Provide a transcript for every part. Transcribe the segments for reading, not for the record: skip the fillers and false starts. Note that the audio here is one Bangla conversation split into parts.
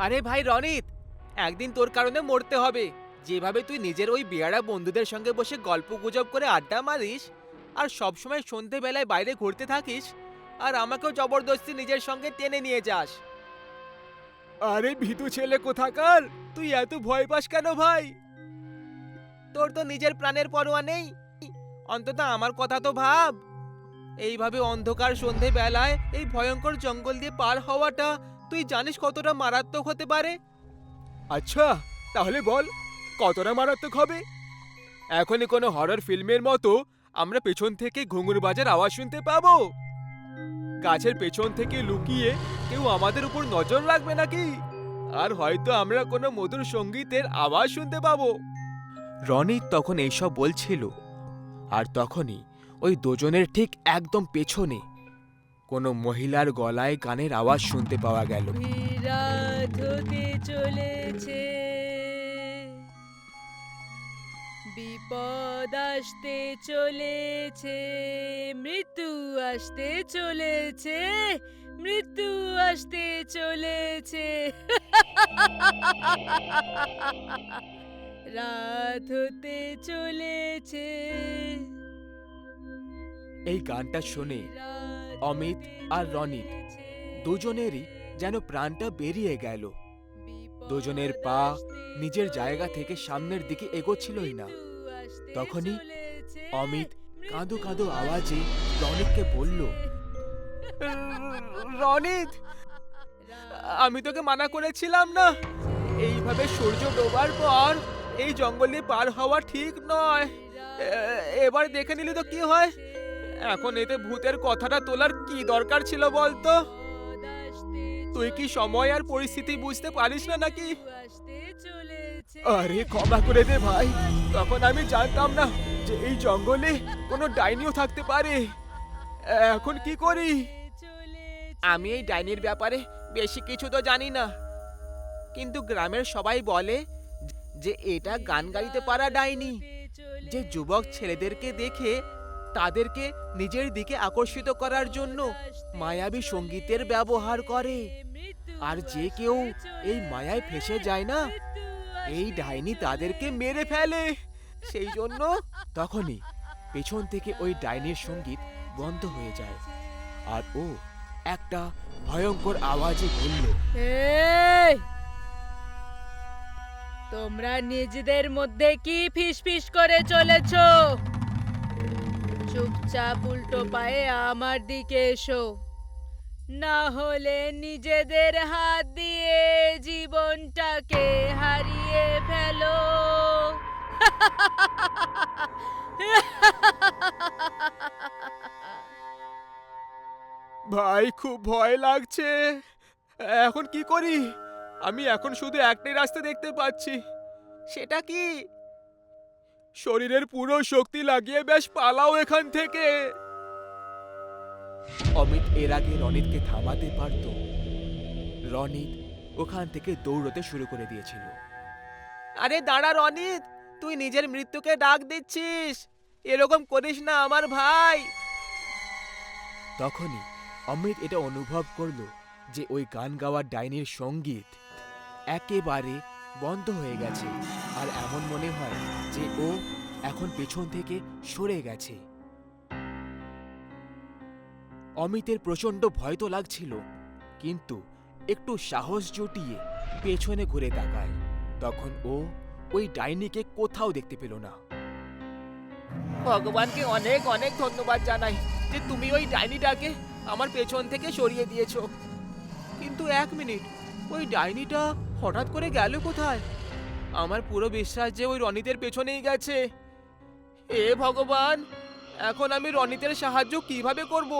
আরে ভাই রনিত, একদিন তোর কারণে মরতে হবে। যেভাবে তুই নিজের ওই বেয়াড়া বন্ধুদের সঙ্গে বসে গল্প গুজব করে আড্ডা মারিস, আর সবসময় সন্ধেবেলায় বাইরে ঘুরতে থাকিস, আর আমাকেও জবরদস্তি নিজের সঙ্গে টেনে নিয়ে যাস। আরে ভীতু ছেলে কোথাকার, তুই এত ভয় পাস কেন ভাই? তোর তো নিজের প্রাণের পরোয়া নেই, অন্তত আমার কথা তো ভাব। এইভাবে অন্ধকার সন্ধে বেলায় এই ভয়ঙ্কর জঙ্গল দিয়ে পার হওয়াটা তুই জানিস কতটা মারাত্মক হতে পারে? আচ্ছা, তাহলে বল কতটা মারাত্মক হবে? এখনই কোনো হরর ফিল্মের মতো আমরা পেছন থেকে ঘুঙুর বাজার আওয়াজ শুনতে পাবো? গাছের পেছন থেকে লুকিয়ে কেউ আমাদের উপর নজর রাখবে নাকি? আর হয়তো আমরা কোনো মধুর সঙ্গীতের আওয়াজ শুনতে পাবো। রনিত তখন এইসব বলছিল, আর তখনই ওই দুজনের ঠিক একদম পেছনে কোনো মহিলার গলায় গানের আওয়াজ শুনতে পাওয়া গেল। রাত হতে চলেছে, বিপদ আসতে চলেছে, মৃত্যু আসতে চলেছে, মৃত্যু আসতে চলেছে। রাত হতে চলেছে। এই গানটা শুনে অমিত আর রনিত দুজনেরই যেন প্রাণটা বেরিয়ে গেল। দুজনের পা নিজের জায়গা থেকে সামনের দিকে এগোচ্ছিলই না। তখনই অমিত কাঁদো কাঁদো আওয়াজে রনিতকে বলল, রনিত, আমি তোকে মানা করেছিলাম না, এইভাবে সূর্য ডোবার পর এই জঙ্গলে পার হওয়া ঠিক নয়। এবার দেখে নিলি তো কি হয়। এখন এতে ভূতের কথাটা তোলার কি দরকার ছিল বলতো? তুই কি সময় আর পরিস্থিতি বুঝতে পারিস না নাকি? আরে ক্ষমা করে দে ভাই, তখন আমি জানতাম না যে এই জঙ্গলে কোনো ডাইনিও থাকতে পারে। এখন কি করি? আমি এই ডাইনির ব্যাপারে বেশি কিছু তো জানি না, কিন্তু গ্রামের সবাই বলে যে এটা গান গাইতে পারা ডাইনি, যে যুবক ছেলেদেরকে দেখে তাদেরকে নিজের দিকে আকর্ষিত করার জন্য মায়াবী সঙ্গীতের ব্যবহার করে। আর যে কেউ এই মায়ায় ফেসে যায় না, এই ডাইনি তাদেরকে মেরে ফেলে। সেই জন্য তখনই পেছন থেকে ওই ডাইনির সঙ্গীত বন্ধ হয়ে যায়, আর ও একটা ভয়ঙ্কর আওয়াজে বলল, এই, তোমরা নিজেদের মধ্যে কি ফিসফিস করে চলেছো? চুপচাপ উল্টো পায়ে আমার দিকে এসো, না হলে নিজেদের হাত দিয়ে জীবনটাকে হারিয়ে ফেলো। ভাই খুব ভয় লাগছে, এখন কি করি? আমি এখন শুধু একটাই রাস্তা দেখতে পাচ্ছি। সেটা কি? শরীরের পুরো শক্তি লাগিয়ে বেশ পালাও এখান থেকে। অমিত এর আগে রনিতকে থামাতে পারত। রনিত ওখান থেকে দৌড়তে শুরু করে দিয়েছিল। আরে দাঁড়া রনিত, তুই নিজের মৃত্যুকে ডাক দিচ্ছিস, এরকম করিস না আমার ভাই। তখনই অমিত এটা অনুভব করলো যে ওই গান গাওয়ার ডাইনির সঙ্গীত একেবারে বন্ধ হয়ে গেছে, আর এমন মনে হয় যে ও এখন পেছন থেকে সরে গেছে। অমিতের প্রচন্ড ভয় তো লাগছিল, কিন্তু একটু সাহস জুটিয়ে পেছনে ঘুরে তাকায়। তখন ও ওই ডাইনিকে কোথাও দেখতে পেল না। ভগবানকে অনেক অনেক ধন্যবাদ জানাই যে তুমি ওই ডাইনিটাকে আমার পেছন থেকে সরিয়ে দিয়েছো। কিন্তু এক মিনিট, ওই ডাইনিটা হঠাৎ করে গেল কোথায়? আমার পুরো বিশ্বাস যে ওই রনিতের পেছনেই গেছে। হে ভগবান, এখন আমি রনিতের সাহায্য কিভাবে করব?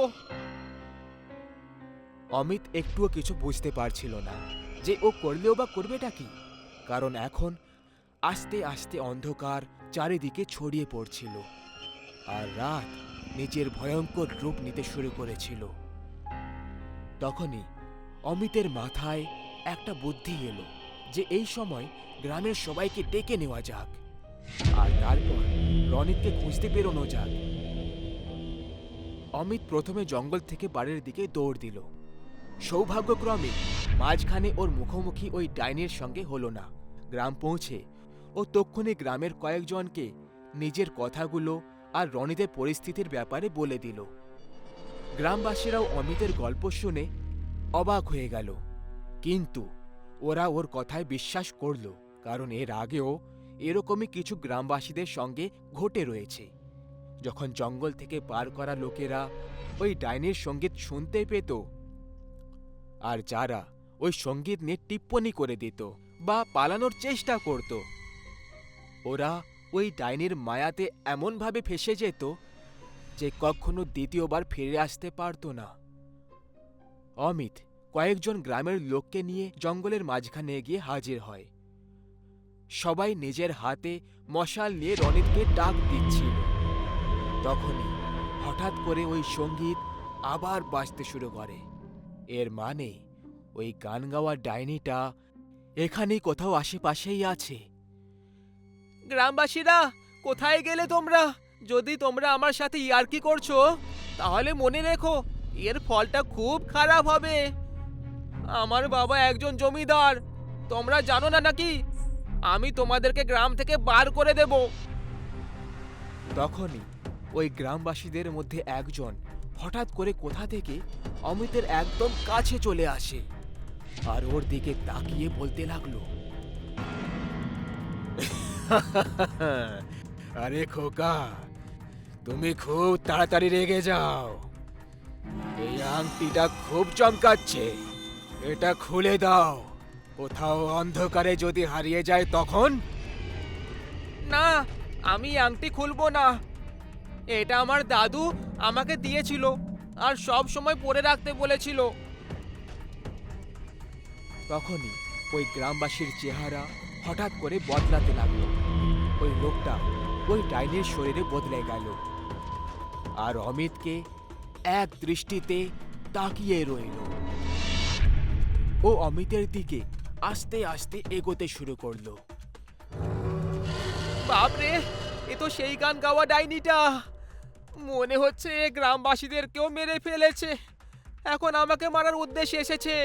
অমিত একটুও কিছু বুঝতে পারছিল না যে ও করলেও বা করবেটা কি, কারণ এখন আস্তে আস্তে অন্ধকার চারিদিকে ছড়িয়ে পড়ছিল, আর রাত নিজের ভয়ঙ্কর রূপ নিতে শুরু করেছিল। তখনই অমিতের মাথায় একটা বুদ্ধি এলো যে এই সময় গ্রামের সবাইকে ডেকে নেওয়া যাক, আর তারপর রনিতকে খুঁজতে বেরোনো যাক। অমিত প্রথমে জঙ্গল থেকে বাড়ির দিকে দৌড় দিল। সৌভাগ্যক্রমে মাঝখানে ওর মুখোমুখি ওই ডাইনির সঙ্গে হলো না। গ্রাম পৌঁছে ও তক্ষুনি গ্রামের কয়েকজনকে নিজের কথাগুলো আর রনিদের পরিস্থিতির ব্যাপারে বলে দিল। গ্রামবাসীরাও অমিতের গল্প শুনে অবাক হয়ে গেল, কিন্তু ওরা ওর কথায় বিশ্বাস করল, কারণ এর আগেও এরকমই কিছু গ্রামবাসীদের সঙ্গে ঘটে রয়েছে। যখন জঙ্গল থেকে পার করা লোকেরা ওই ডাইনির সঙ্গীত শুনতে পেত, আর যারা ওই সঙ্গীত নিয়ে টিপ্পনি করে দিত বা পালানোর চেষ্টা করত, ওরা ওই ডাইনির মায়াতে এমনভাবে ফেসে যেত যে কখনো দ্বিতীয়বার ফিরে আসতে পারত না। অমিত কয়েকজন গ্রামের লোককে নিয়ে জঙ্গলের মাঝখানে গিয়ে হাজির হয়। সবাই নিজের হাতে মশাল নিয়ে রনিতকে ডাক দিচ্ছিল। তখনই হঠাৎ করে ওই সঙ্গীত আবার বাজতে শুরু করে। এর মানে ওই গান গাওয়া ডাইনিটা এখানেই কোথাও আশেপাশেই আছে। গ্রামবাসীরা, কোথায় গেলে তোমরা? যদি তোমরা আমার সাথে ইয়ার্কি করছো, তাহলে মনে রেখো এর ফলটা খুব খারাপ হবে। আমার বাবা একজন জমিদার, তোমরা জানো না নাকি? আমি তোমাদেরকে গ্রাম থেকে বার করে দেব। তখনই ওই গ্রামবাসীদের মধ্যে একজন হঠাৎ করে কোথা থেকে অমিতের একদম কাছে চলে আসে আর ওর দিকে তাকিয়ে বলতে লাগলো, আরে খোকা, তুমি খুব তাড়াতাড়ি রেগে যাও। এই আংটিটা খুব চমকাচ্ছে, এটা খুলে দাও। কোথাও অন্ধকারে যদি হারিয়ে যায় তখন? না, আমি আংটি খুলবো না। এটা আমার দাদু আমাকে দিয়েছিল আর সব সময় পরে রাখতে বলেছিল। তখনই ওই গ্রামবাসীর চেহারা হঠাৎ করে বদলাতে লাগলো। ওই লোকটা ওই ডাইনির শরীরে বদলে গেল আর অমিতকে এক দৃষ্টিতে তাকিয়ে রইল। ও অমিতের দিকে আস্তে আস্তে এগোতে শুরু করলো। বাপরে, এ তো সেই গান গাওয়া ডাইনিটা। মনে হচ্ছে এ গ্রামবাসীদেরকেও মেরে ফেলেছে। এখন আমাকে মারার উদ্দেশ্যে এসেছে।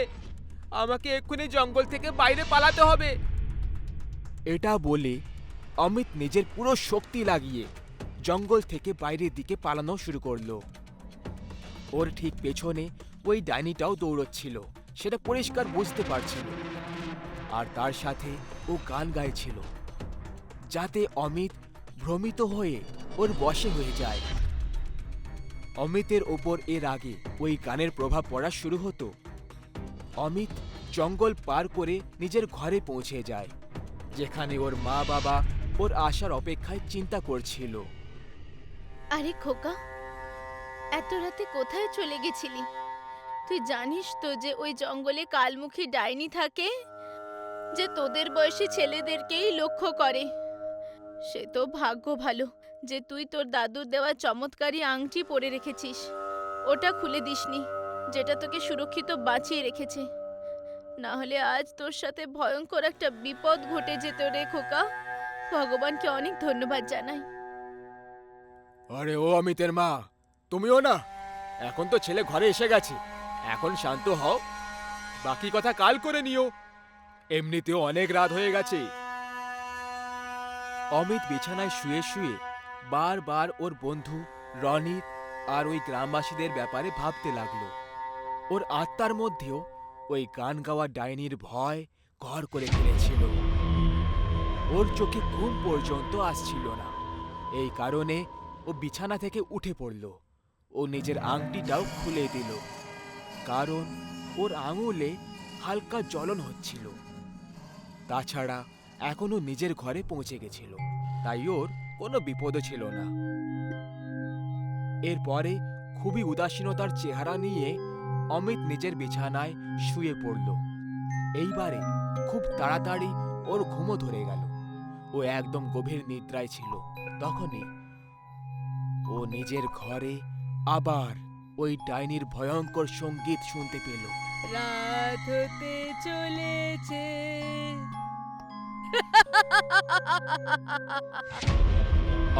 আমাকে এক্ষুনি জঙ্গল থেকে বাইরে পালাতে হবে। এটা বলে অমিত নিজের পুরো শক্তি লাগিয়ে জঙ্গল থেকে বাইরের দিকে পালানো শুরু করলো। ওর ঠিক পেছনে ওই ডাইনিটাও দৌড়চ্ছিল, সেটা পরিষ্কার বুঝতে পারছিল। আর তার সাথে ও গান গাইছিল, যাতে অমিত ভ্রমিত হয়ে ওর বশে হয়ে যায়। অমিতের ওপর এর আগে ওই গানের প্রভাব পড়া শুরু হতো। অমিত জঙ্গল পার করে নিজের ঘরে পৌঁছে যায়, যেখানে ওর মা বাবা ওর আসার অপেক্ষায় চিন্তা করছিল। আরে খোকা, এত রাতে কোথায় চলে গেছিলি? তুই জানিস তো যে ওই জঙ্গলে কালমুখী ডাইনি থাকে, যে তোদের বয়সী ছেলেদেরকেই লক্ষ্য করে। সে তো ভাগ্য ভালো যে তুই তোর দাদুর দেওয়া চমৎকারী আংটি পরে রেখেছিস। ওটা খুলে দিসনি, যেটা তোকে সুরক্ষিত বাঁচিয়ে রেখেছে। না হলে আজ তোর সাথে ভয়ঙ্কর একটা বিপদ ঘটে যেত রে খোকা। ভগবানকে অনেক ধন্যবাদ জানাই। আরে ও অমিতের মা, তুমিও না? এখন তো ছেলে ঘরে এসে গেছে, এখন শান্ত হও। বাকি কথা কাল করে নিও, এমনিতেও অনেক রাত হয়ে গেছে। অমিত বিছানায় শুয়ে শুয়ে বারবার ওর বন্ধু রনিত আর ওই গ্রামবাসীদের ব্যাপারে ভাবতে লাগলো। ওর আত্মার মধ্যেও ওই গান গাওয়া ডাইনির ভয় ঘর করে ফেলেছিল। ওর চোখে ঘুম পর্যন্ত আসছিল না। এই কারণে ও বিছানা থেকে উঠে পড়ল। ও নিজের আংটিটাও খুলে দিল, কারণ ওর আঙুলে হালকা জ্বলন হচ্ছিল। তাছাড়া এখনো নিজের ঘরে পৌঁছে গেছিল, তাই ওর কোনো বিপদও ছিল না। এরপরে খুবই উদাসীনতার চেহারা নিয়ে অমিত নিজের বিছানায় শুয়ে পড়ল। এইবারে খুব তাড়াতাড়ি ওর ঘুমও ধরে গেল। ও একদম গভীর নিদ্রায় ছিল। তখনই ও নিজের ঘরে আবার ওই ডাইনির ভয়ঙ্কর সঙ্গীত শুনতে পেল। রাত হতে চলেছে।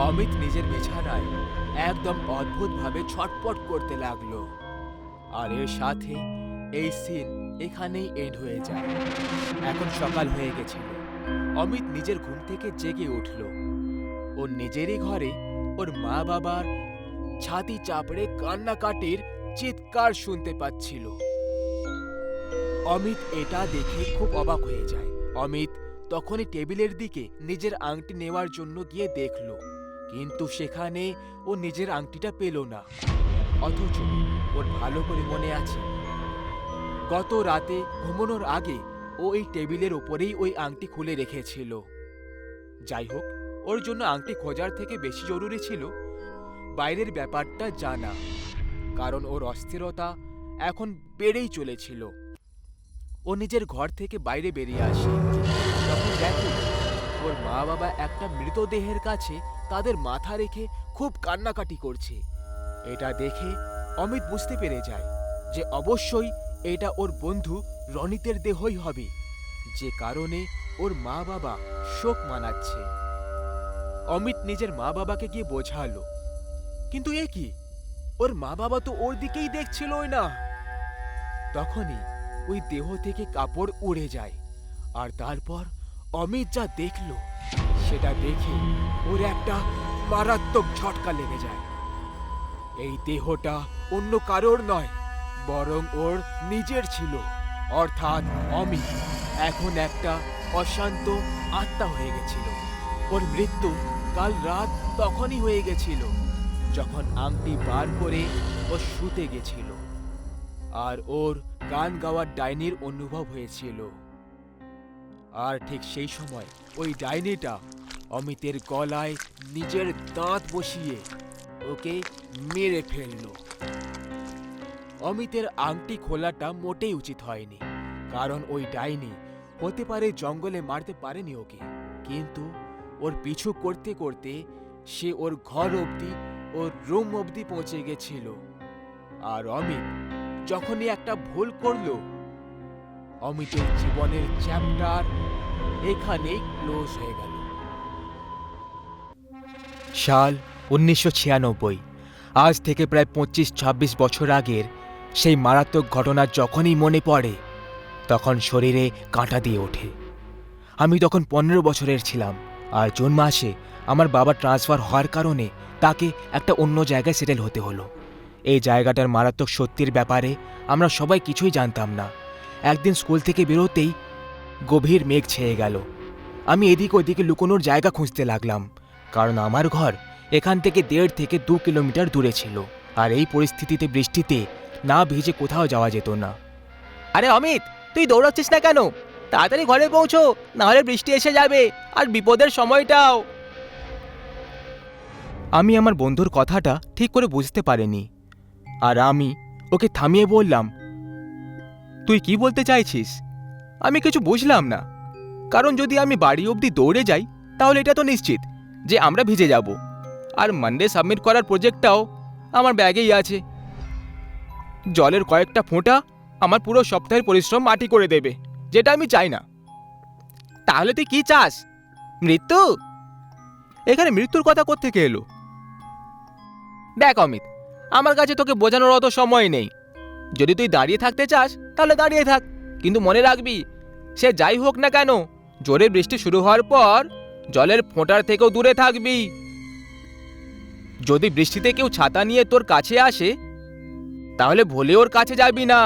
অমিত নিজের বিছানায় একদম অদ্ভুতভাবে ছটপট করতে লাগলো, আর এর সাথে এই সিন এখানেই এন্ড হয়ে যায়। এখন সকাল হয়ে গেছিল। অমিত নিজের ঘুম থেকে জেগে উঠল। ওর নিজেরই ঘরে ওর মা বাবার ছাতি চাপড়ে কান্নাকাটির চিৎকার শুনতে পাচ্ছিল। অমিত এটা দেখে খুব অবাক হয়ে যায়। অমিত তখনই টেবিলের দিকে নিজের আংটি নেওয়ার জন্য গিয়ে দেখল, কিন্তু সেখানে ও নিজের আংটিটা পেল না। অথচ ওর ভালো করে মনে আছে, গত রাতে ঘুমানোর আগে ও এই টেবিলের ওপরেই ওই আংটি খুলে রেখেছিল। যাই হোক, ওর জন্য আংটি খোঁজার থেকে বেশি জরুরি ছিল বাইরের ব্যাপারটা জানা, কারণ ওর অস্থিরতা এখন বেড়েই চলেছিল। ও নিজের ঘর থেকে বাইরে বেরিয়ে আসে। তখন দেখে ওর মা বাবা একটা মৃতদেহের কাছে তাদের মাথা রেখে খুব কান্নাকাটি করছে। এটা দেখে অমিত বুঝতে পেরে যায় যে অবশ্যই এটা ওর বন্ধু রনিতের দেহই হবে, যে কারণে ওর মা বাবা শোক মানাচ্ছে। অমিত নিজের মা বাবাকে গিয়ে বোঝালো, কিন্তু এ কি, ওর মা বাবা তো ওর দিকেই দেখছিলই না। তখনই ওই দেহ থেকে কাপড় উড়ে যায়, আর তারপর অমিত যা দেখল সেটা দেখে ওর একটা মারাত্মক ঝটকা লেগে যায়। এই দেহটা অন্য কারোর নয়, বরং ওর নিজের ছিল। অর্থাৎ অমিত এখন একটা অশান্ত আত্মা হয়ে গেছিল। ওর মৃত্যু কাল রাত তখনই হয়ে গেছিল যখন আংটি বার করে ও শুতে গেছিল, আর ওর গান গাওয়ার ডাইনির অনুভব হয়েছিল। আর ঠিক সেই সময় ওই ডাইনিটা অমিতের গলায় নিজের দাঁত বসিয়ে ওকে মেরে ফেলল। অমিতের আংটি খোলাটা মোটেই উচিত হয়নি, কারণ ওই ডাইনি হতে পারে জঙ্গলে মারতে পারেনি ওকে, কিন্তু ওর পিছু করতে করতে সে ওর ঘর অবধি, ওর রুম অবধি পৌঁছে গেছিল। আর অমিত যখনই একটা ভুল করল, অমিতের জীবনের চ্যাপ্টার এখানেই ক্লোজ হয়ে গেল। সাল 1996। আজ থেকে প্রায় 25-26 বছর আগের সেই মারাত্মক ঘটনা যখনই মনে পড়ে তখন শরীরে কাঁটা দিয়ে ওঠে। আমি তখন 15 বছরের ছিলাম, আর জুন মাসে আমার বাবা ট্রান্সফার হওয়ার কারণে তাকে একটা অন্য জায়গায় সেটেল হতে হলো। এই জায়গাটার মারাত্মক সত্যির ব্যাপারে আমরা সবাই কিছুই জানতাম না। একদিন স্কুল থেকে বেরোতেই গভীর মেঘ ছেয়ে গেল। আমি এদিক ওদিকে লুকোনোর জায়গা খুঁজতে লাগলাম, কারণ আমার ঘর এখান থেকে 1.5 থেকে 2 কিলোমিটার দূরে ছিল, আর এই পরিস্থিতিতে বৃষ্টিতে না ভিজে কোথাও যাওয়া যেত না। আরে অমিত, তুই দৌড়াচ্ছিস না কেন? তাড়াতাড়ি ঘরে পৌঁছো, না হলে বৃষ্টি এসে যাবে আর বিপদের সময়টাও। আমি আমার বন্ধুর কথাটা ঠিক করে বুঝতে পারিনি, আর আমি ওকে থামিয়ে বললাম, তুই কি বলতে চাইছিস? আমি কিছু বুঝলাম না, কারণ যদি আমি বাড়ি অবধি দৌড়ে যাই তাহলে এটা তো নিশ্চিত যে আমরা ভিজে যাব, আর মানডে সাবমিট করার প্রজেক্টটাও আমার ব্যাগেই আছে। জলের কয়েকটা ফোঁটা আমার পুরো সপ্তাহের পরিশ্রম মাটি করে দেবে, যেটা আমি চাই না। তাহলে তুই কি চাস? মৃত্যু? এখানে মৃত্যুর কথা কোত্থেকে এলো? দেখ অমিত, আমার কাছে তোকে বোঝানোর অত সময় নেই। যদি তুই দাঁড়িয়ে থাকতে চাস তাহলে দাঁড়িয়ে থাক, কিন্তু মনে রাখবি, সে যাই হোক না কেন, জোরে বৃষ্টি শুরু হওয়ার পর জলের ফোঁটার থেকেও দূরে থাকবি। যদি বৃষ্টিতে কেউ ছাতা নিয়ে তোর কাছে আসে তাহলে ভুলে ওর কাছে যাবি না,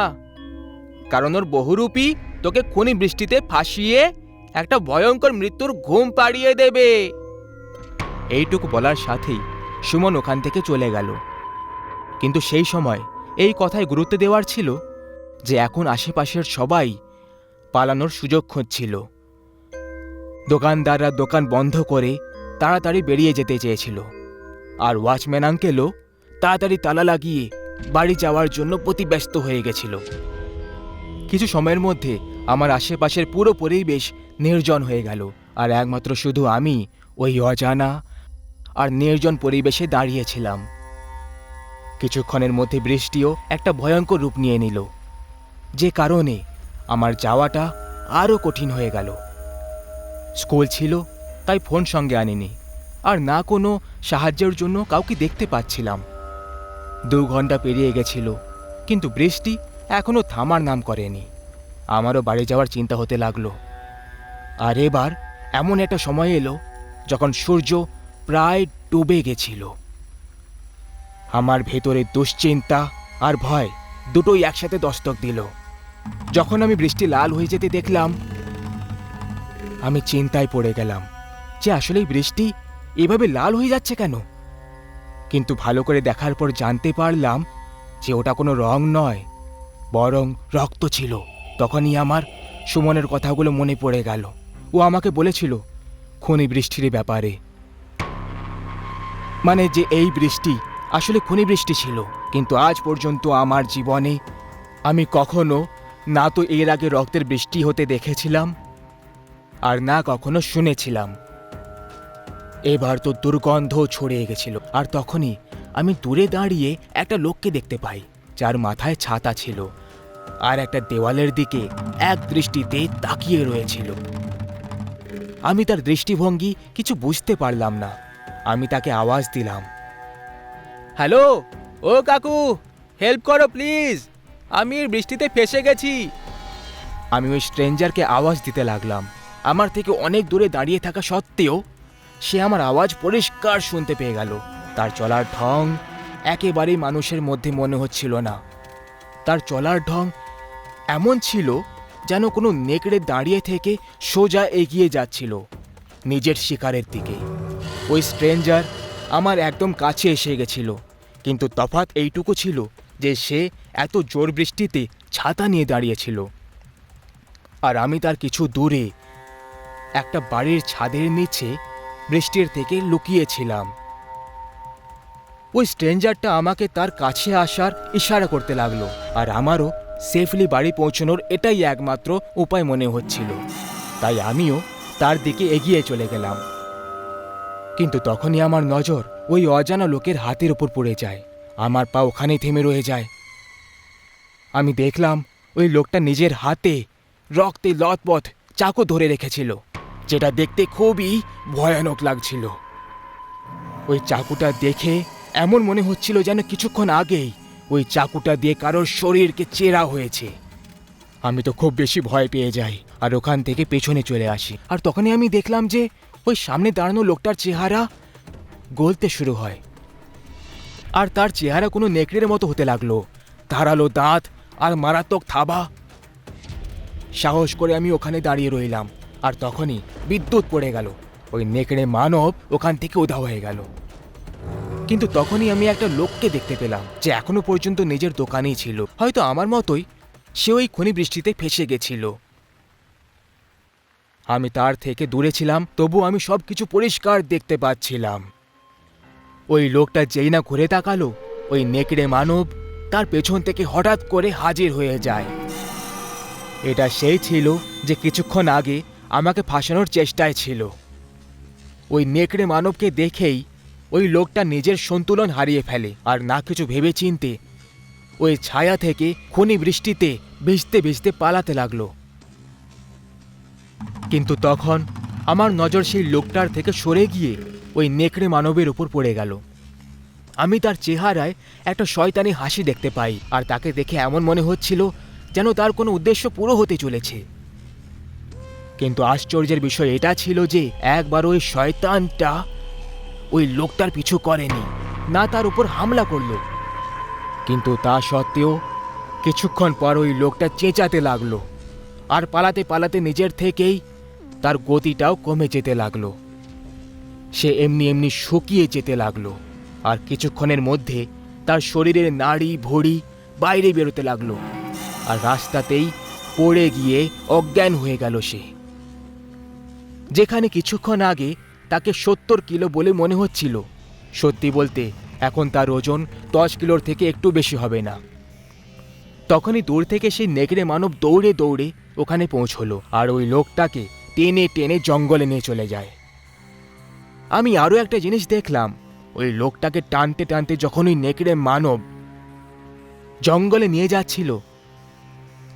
কারণ ওর বহুরূপী তোকে খুনি বৃষ্টিতে ফাঁসিয়ে একটা ভয়ঙ্কর মৃত্যুর ঘুম পাড়িয়ে দেবে। এইটুকু বলার সাথেই সুমন ওখান থেকে চলে গেল। কিন্তু সেই সময় এই কথায় গুরুত্ব দেওয়ার ছিল যে এখন আশেপাশের সবাই পালানোর সুযোগ খুঁজছিল। দোকানদাররা দোকান বন্ধ করে তাড়াতাড়ি বেরিয়ে যেতে চেয়েছিল, আর ওয়াচম্যান আঙ্কেলও তাড়াতাড়ি তালা লাগিয়ে বাড়ি যাওয়ার জন্য প্রতিব্যস্ত হয়ে গেছিল। কিছু সময়ের মধ্যে আমার আশেপাশের পুরো পরিবেশ নির্জন হয়ে গেল, আর একমাত্র শুধু আমি ওই অজানা আর নির্জন পরিবেশে দাঁড়িয়েছিলাম। কিছুক্ষণের মধ্যে বৃষ্টিও একটা ভয়ঙ্কর রূপ নিয়ে নিল, যে কারণে আমার যাওয়াটা আরও কঠিন হয়ে গেল। স্কুল ছিল তাই ফোন সঙ্গে আনিনি, আর না কোনো সাহায্যের জন্য কাউকে দেখতে পাচ্ছিলাম। 2 ঘন্টা পেরিয়ে গেছিল, কিন্তু বৃষ্টি এখনো থামার নাম করেনি। আমারও বাড়ি যাওয়ার চিন্তা হতে লাগলো। আর এবার এমন একটা সময় এলো যখন সূর্য প্রায় ডুবে গেছিল। আমার ভেতরে দুশ্চিন্তা আর ভয় দুটোই একসাথে দস্তক দিল। যখন আমি বৃষ্টি লাল হয়ে যেতে দেখলাম, আমি চিন্তায় পড়ে গেলাম যে আসলেই বৃষ্টি এভাবে লাল হয়ে যাচ্ছে কেন। কিন্তু ভালো করে দেখার পর জানতে পারলাম যে ওটা কোনো রং নয়, বরং রক্ত ছিল। তখনই আমার সুমনের কথাগুলো মনে পড়ে গেল। ও আমাকে বলেছিল খনি বৃষ্টির ব্যাপারে, মানে যে এই বৃষ্টি আসলে খনি বৃষ্টি ছিল। কিন্তু আজ পর্যন্ত আমার জীবনে আমি কখনো না তো এর আগে রক্তের বৃষ্টি হতে দেখেছিলাম আর না কখনো শুনেছিলাম। এবার তো দুর্গন্ধ ছড়িয়ে গেছিল। আর তখনই আমি দূরে দাঁড়িয়ে একটা লোককে দেখতে পাই, যার মাথায় ছাতা ছিল আর একটা দেওয়ালের দিকে এক দৃষ্টিতে তাকিয়ে রয়েছিল। আমি তার দৃষ্টিভঙ্গি কিছু বুঝতে পারলাম না। আমি তাকে আওয়াজ দিলাম, হ্যালো, ও কাকু, হেল্প করো প্লিজ, আমি এই বৃষ্টিতে ফেসে গেছি। আমি ওই স্ট্রেঞ্জারকে আওয়াজ দিতে লাগলাম। আমার থেকে অনেক দূরে দাঁড়িয়ে থাকা সত্ত্বেও সে আমার আওয়াজ পরিষ্কার শুনতে পেয়ে গেল। তার চলার ঢং একেবারেই মানুষের মধ্যে মনে হচ্ছিল না। তার চলার ঢং এমন ছিল যেন কোনো নেকড়ে দাঁড়িয়ে থেকে সোজা এগিয়ে যাচ্ছিল নিজের শিকারের দিকে। ওই স্ট্রেঞ্জার আমার একদম কাছে এসে গেছিল, কিন্তু তফাৎ এইটুকু ছিল যে সে এত জোর বৃষ্টিতে ছাতা নিয়ে দাঁড়িয়েছিল, আর আমি তার কিছু দূরে একটা বাড়ির ছাদের নিচে বৃষ্টির থেকে লুকিয়েছিলাম। ওই স্ট্রেঞ্জারটা আমাকে তার কাছে আসার ইশারা করতে লাগলো, আর আমারও সেফলি বাড়ি পৌঁছানোর এটাই একমাত্র উপায় মনে হচ্ছিল। তাই আমিও তার দিকে এগিয়ে চলে গেলাম। কিন্তু তখনই আমার নজর ওই অজানা লোকের হাতের ওপর পড়ে যায়। আমার পা ওখানেই থেমে রয়ে যায়। আমি দেখলাম ওই লোকটা নিজের হাতে রক্তে লথপথ চাকু ধরে রেখেছিল, যেটা দেখতে খুবই ভয়ানক লাগছিল। ওই চাকুটা দেখে এমন মনে হচ্ছিল যেন কিছুক্ষণ আগেই ওই চাকুটা দিয়ে কারোর শরীরকে চেরা হয়েছে। আমি তো খুব বেশি ভয় পেয়ে যাই আর ওখান থেকে পেছনে চলে আসি। আর তখনই আমি দেখলাম যে ওই সামনে দাঁড়ানো লোকটার চেহারা গলতে শুরু হয়, আর তার চেহারা কোনো নেকড়ের মতো হতে লাগলো, ধারালো দাঁত আর মারাত্মক থাবা। সাহস করে আমি ওখানে দাঁড়িয়ে রইলাম, আর তখনই বিদ্যুৎ পড়ে গেল। ওই নেকড়ে মানব ওখান থেকে উধাও হয়ে গেল। কিন্তু তখনই আমি একটা লোককে দেখতে পেলাম যে এখনো পর্যন্ত নিজের দোকানেই ছিল। হয়তো আমার মতোই সে ওই খনি বৃষ্টিতে ফেসে গেছিল। আমি তার থেকে দূরে ছিলাম, তবু আমি সবকিছু পরিষ্কার দেখতে পাচ্ছিলাম। ওই লোকটা যেই না ঘুরে তাকালো, ওই নেকড়ে মানব তার পেছন থেকে হঠাৎ করে হাজির হয়ে যায়। এটা সেই ছিল যে কিছুক্ষণ আগে আমাকে ফাঁসানোর চেষ্টায় ছিল। ওই নেকড়ে মানবকে দেখেই ওই লোকটা নিজের সন্তুলন হারিয়ে ফেলে, আর না কিছু ভেবে চিনতে ওই ছায়া থেকে খনি বৃষ্টিতে ভিজতে ভিজতে পালাতে লাগলো। কিন্তু তখন আমার নজর সেই লোকটার থেকে সরে গিয়ে ওই নেকড়ে মানবের উপর পড়ে গেল। আমি তার চেহারায় একটা শয়তানি হাসি দেখতে পাই, আর তাকে দেখে এমন মনে হচ্ছিল যেন তার কোনো উদ্দেশ্য পুরো হতে চলেছে। কিন্তু আশ্চর্যের বিষয় এটা ছিল যে একবার ওই শয়তানটা ওই লোকটার পিছু করেনি, না তার উপর হামলা করলো। কিন্তু তা সত্ত্বেও কিছুক্ষণ পর ওই লোকটা চেঁচাতে লাগলো, আর পালাতে পালাতে নিজের থেকেই তার গতিটাও কমে যেতে লাগলো। সে এমনি এমনি শুকিয়ে যেতে লাগলো, আর কিছুক্ষণের মধ্যে তার শরীরের নাড়ি ভড়ি বাইরে বেরোতে লাগলো, আর রাস্তাতেই পড়ে গিয়ে অজ্ঞান হয়ে গেল সে। যেখানে কিছুক্ষণ আগে তাকে 70 কিলো বলে মনে হচ্ছিল, সত্যি বলতে এখন তার ওজন 10 কিলোর থেকে একটু বেশি হবে না। তখনই দূর থেকে সেই নেকড়ে মানব দৌড়ে দৌড়ে ওখানে পৌঁছলো, আর ওই লোকটাকে টেনে টেনে জঙ্গলে নিয়ে চলে যায়। আমি আরও একটা জিনিস দেখলাম, ওই লোকটাকে টানতে টানতে যখন ওই নেকড়ে মানব জঙ্গলে নিয়ে যাচ্ছিল,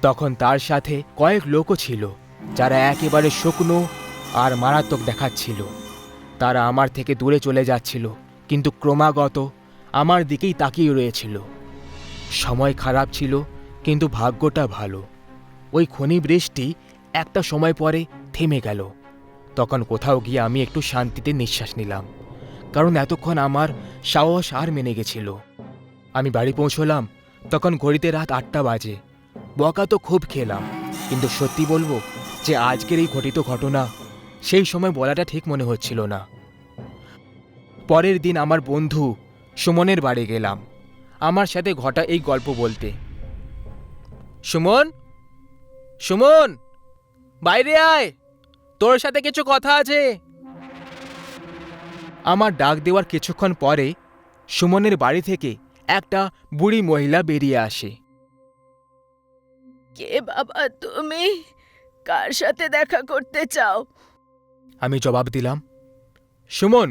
তখন তার সাথে কয়েক লোকও ছিল যারা একেবারে শুকনো আর মারাত্মক দেখাচ্ছিল। তারা আমার থেকে দূরে চলে যাচ্ছিল, কিন্তু ক্রমাগত আমার দিকেই তাকিয়ে রয়েছিল। সময় খারাপ ছিল, কিন্তু ভাগ্যটা ভালো, ওই খনি বৃষ্টি একটা সময় পরে থেমে গেল। তখন কোথাও গিয়ে আমি একটু শান্তিতে নিঃশ্বাস নিলাম, কারণ এতক্ষণ আমার সাহস আর মেনে গেছিল। আমি বাড়ি পৌঁছলাম তখন ঘড়িতে রাত 8টা বাজে। বকা তো খুব খেলাম, কিন্তু সত্যি বলবো যে আজকের এই ঘটিত ঘটনা সেই সময় বলাটা ঠিক মনে হচ্ছিল না। পরের দিন আমার বন্ধু সুমনের বাড়ি গেলাম আমার সাথে ঘটা এই গল্প বলতে। সুমন, সুমন, বাইরে আয়, তোর সাথে কিছু কথা আছে। আমার ডাক দেওয়ার কিছুক্ষণ পরে সুমনের বাড়ি থেকে একটা বুড়ি মহিলা বেরিয়ে আসে। কে বাবা তুমি? কার সাথে দেখা করতে চাও? আমি জবাব দিলাম, সুমন।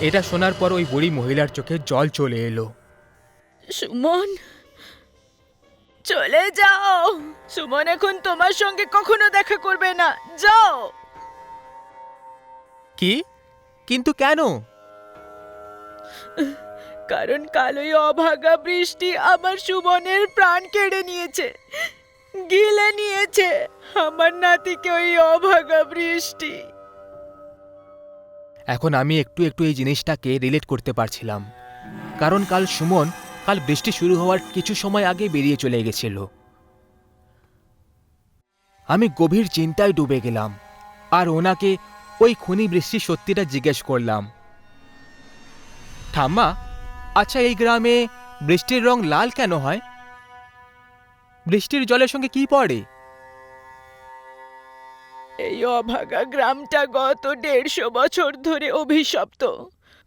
এটা শোনার পর ওই বুড়ি মহিলার চোখে জল চলে এলো। সুমন, চলে যাও। সুমন এখন তোমার সঙ্গে কখনো দেখা করবে না, যাও। কি? কিন্তু কেন? কারণ কাল ওই অভাগা বৃষ্টি আমার সুমনের প্রাণ কেড়ে নিয়েছে, গিলে নিয়েছে আমার নাতিকে ওই অভাগা বৃষ্টি। এখন আমি একটু একটু এই জিনিসটাকে রিলেট করতে পারছিলাম, কারণ কাল বৃষ্টি শুরু হওয়ার কিছু সময় আগে বেরিয়ে চলে গেছিল। আমি গভীর চিন্তায় ডুবে গেলাম আর ওনাকে ওই খনি বৃষ্টি সত্যিটা জিজ্ঞেস করলাম। ঠাম্মা, আচ্ছা এই গ্রামে বৃষ্টির রং লাল কেন হয়? বৃষ্টির জলের সঙ্গে কি পড়ে? এই অভাগা গ্রামটা গত 150 বছর ধরে অভিশপ্ত।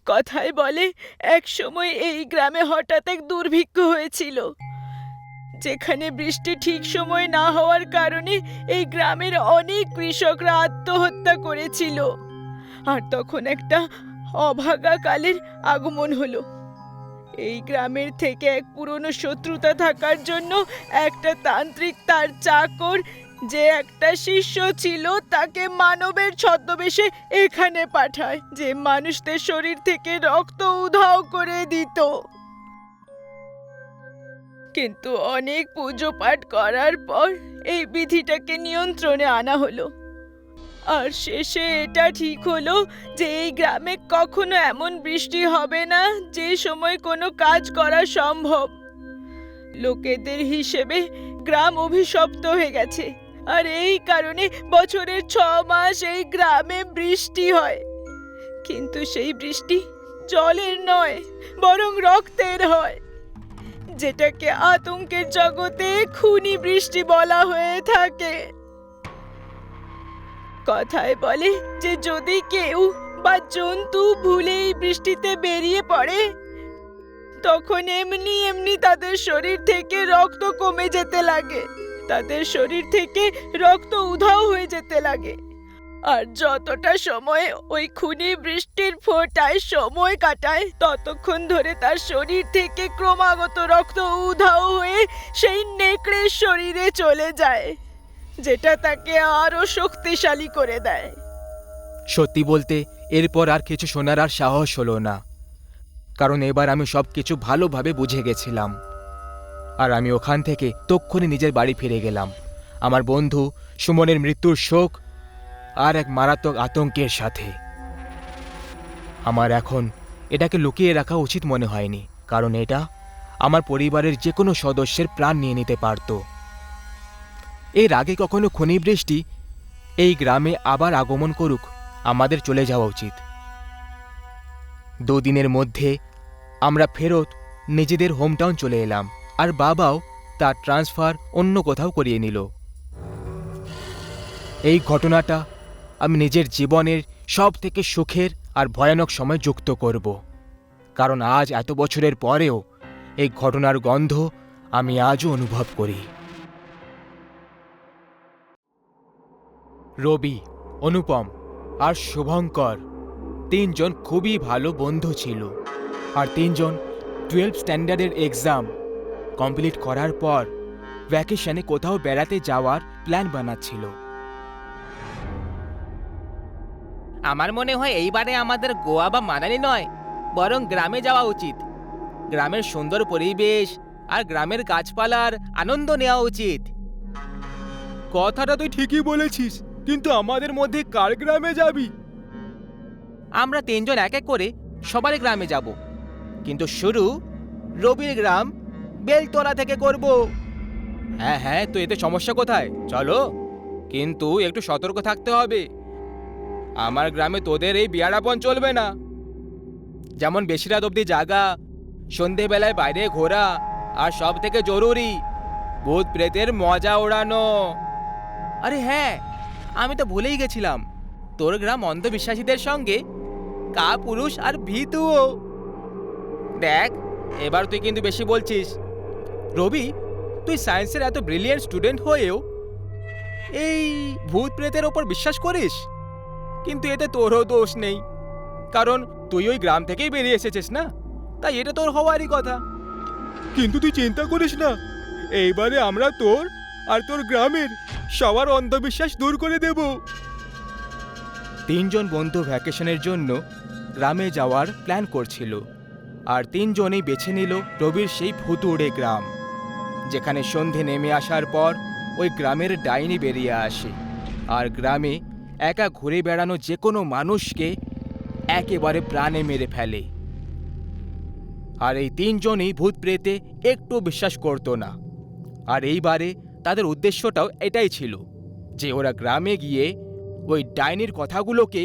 কথায় বলে এক সময় এই গ্রামে হঠাৎ এক দুর্ভিক্ষ হয়েছিল, যেখানে বৃষ্টি ঠিক সময় না হওয়ার কারণে এই গ্রামের অনেক কৃষকরা আত্মহত্যা করেছিল। আর তখন একটা অভাগা কালের আগমন হলো। এই গ্রামের থেকে এক পুরনো শত্রুতা থাকার জন্য একটা তান্ত্রিক তার চাকর, যে একটা শিষ্য ছিল, তাকে মানবের ছদ্মবেশে এখানে পাঠায়, যে মানুষদের শরীর থেকে রক্ত উধাও করে দিত। কিন্তু অনেক পুজো পাঠ করার পর এই বিধিটাকে নিয়ন্ত্রণে আনা হলো। আর শেষে এটা ঠিক হলো যে এই গ্রামে কখনো এমন বৃষ্টি হবে না যে সময় কোনো কাজ করা সম্ভব। লোকেদের হিসেবে গ্রাম অভিশপ্ত হয়ে গেছে, আর এই কারণে বছরের 6 মাস এই গ্রামে বৃষ্টি হয়। কিন্তু সেই বৃষ্টি জলের নয়, বরং রক্তের হয়, যেটাকে আতঙ্কের জগতে খুনি বৃষ্টি বলা হয়ে থাকে। কথায় বলে যে যদি কেউ বা জন্তু ভুলে এই বৃষ্টিতে বেরিয়ে পড়ে, তখন এমনি এমনি তাদের শরীর থেকে রক্ত কমে যেতে লাগে, তাদের শরীর থেকে রক্ত উধাও হয়ে যেতে লাগে। আর যতটা সময় ওই খুনি বৃষ্টির ফোঁটায় সময় কাটায়, ততক্ষণ ধরে তার শরীর থেকে ক্রমাগত রক্ত উধাও হয়ে সেই নেকড়ের শরীরে চলে যায়, যেটা তাকে আরো শক্তিশালী করে দেয়। সত্যি বলতে এরপর আর কিছু শোনার আর সাহস হলো না, কারণ এবার আমি সব কিছু ভালোভাবে বুঝে গেছিলাম। আর আমি ওখান থেকে তক্ষুনি নিজের বাড়ি ফিরে গেলাম, আমার বন্ধু সুমনের মৃত্যুর শোক আর এক মারাত্মক আতঙ্কের সাথে। আমার এখন এটাকে লুকিয়ে রাখা উচিত মনে হয়নি, কারণ এটা আমার পরিবারের যে কোনো সদস্যের প্রাণ নিয়ে নিতে পারত। এর আগে কখনো খনি বৃষ্টি এই গ্রামে আবার আগমন করুক, আমাদের চলে যাওয়া উচিত। 2 দিনের মধ্যে আমরা ফেরত নিজেদের হোমটাউন চলে এলাম, আর বাবাও তার ট্রান্সফার অন্য কোথাও করিয়ে নিল। এই ঘটনাটা আমি নিজের জীবনের সব থেকে সুখের আর ভয়ানক সময় যুক্ত করব, কারণ আজ এত বছরের পরেও এই ঘটনার গন্ধ আমি আজও অনুভব করি। রবি, অনুপম আর শুভঙ্কর 3 জন খুবই ভালো বন্ধু ছিল, আর 3 জন 12 স্ট্যান্ডার্ডের এক্সাম কমপ্লিট করার পর ভ্যাকেশনে কোথাও বেড়াতে যাওয়ার প্ল্যান বানাচ্ছিল। আমার মনে হয় এইবারে আমাদের গোয়া বা মানালি নয়, বরং গ্রামে যাওয়া উচিত। গ্রামের সুন্দর পরিবেশ আর গ্রামের গাছপালার আনন্দ নেওয়া উচিত। কথাটা তুই ঠিকই বলেছিস, কিন্তু আমাদের মধ্যে কার গ্রামে যাবি? আমরা তিনজন এক এক করে সবার গ্রামে যাব, কিন্তু শুরু রবির গ্রাম বেলতলা থেকে করব। হ্যাঁ হ্যাঁ, তো এতে সমস্যা কোথায়? চলো, কিন্তু একটু সতর্ক থাকতে হবে। আমার গ্রামে তোদের এই বিয়ারাপন চলবে না। যেমন বেশি রাত অবধি জাগা, সন্ধেবেলায় বাইরে ঘোরা, আর সব থেকে জরুরি ভূত প্রেতের মজা ওড়ানো। আরে হ্যাঁ, আমি তো ভুলেই গেছিলাম, তোর গ্রাম অন্ধবিশ্বাসীদের সঙ্গে কাপুরুষ আর ভীতুও। দেখ, এবার তুই কিন্তু বেশি বলছিস। রবি, তুই সায়েন্সের এত ব্রিলিয়েন্ট স্টুডেন্ট হয়েও এই ভূত প্রেতের ওপর বিশ্বাস করিস? কিন্তু এতে তোরও দোষ নেই, কারণ তুই ওই গ্রাম থেকেই বেরিয়ে এসেছিস না, তাই এটা তোর হওয়ারই কথা। কিন্তু তুই চিন্তা করিস না, এইবারে আমরা তোর আর তোর গ্রামের সবার অন্ধবিশ্বাস দূর করে দেব। তিনজন বন্ধু ভ্যাকেশনের জন্য গ্রামে যাওয়ার প্ল্যান করছিল, আর তিনজনেই বেছে নিল রবির সেই ভুতুড়ে গ্রাম, যেখানে সন্ধে নেমে আসার পর ওই গ্রামের ডাইনি বেরিয়ে আসে আর গ্রামে একা ঘুরে বেড়ানো যে কোনো মানুষকে একেবারে প্রাণে মেরে ফেলে। আর এই তিনজনই ভূত প্রেতে একটু বিশ্বাস করতো না, আর এইবারে তাদের উদ্দেশ্যটাও এটাই ছিল যে ওরা গ্রামে গিয়ে ওই ডাইনির কথাগুলোকে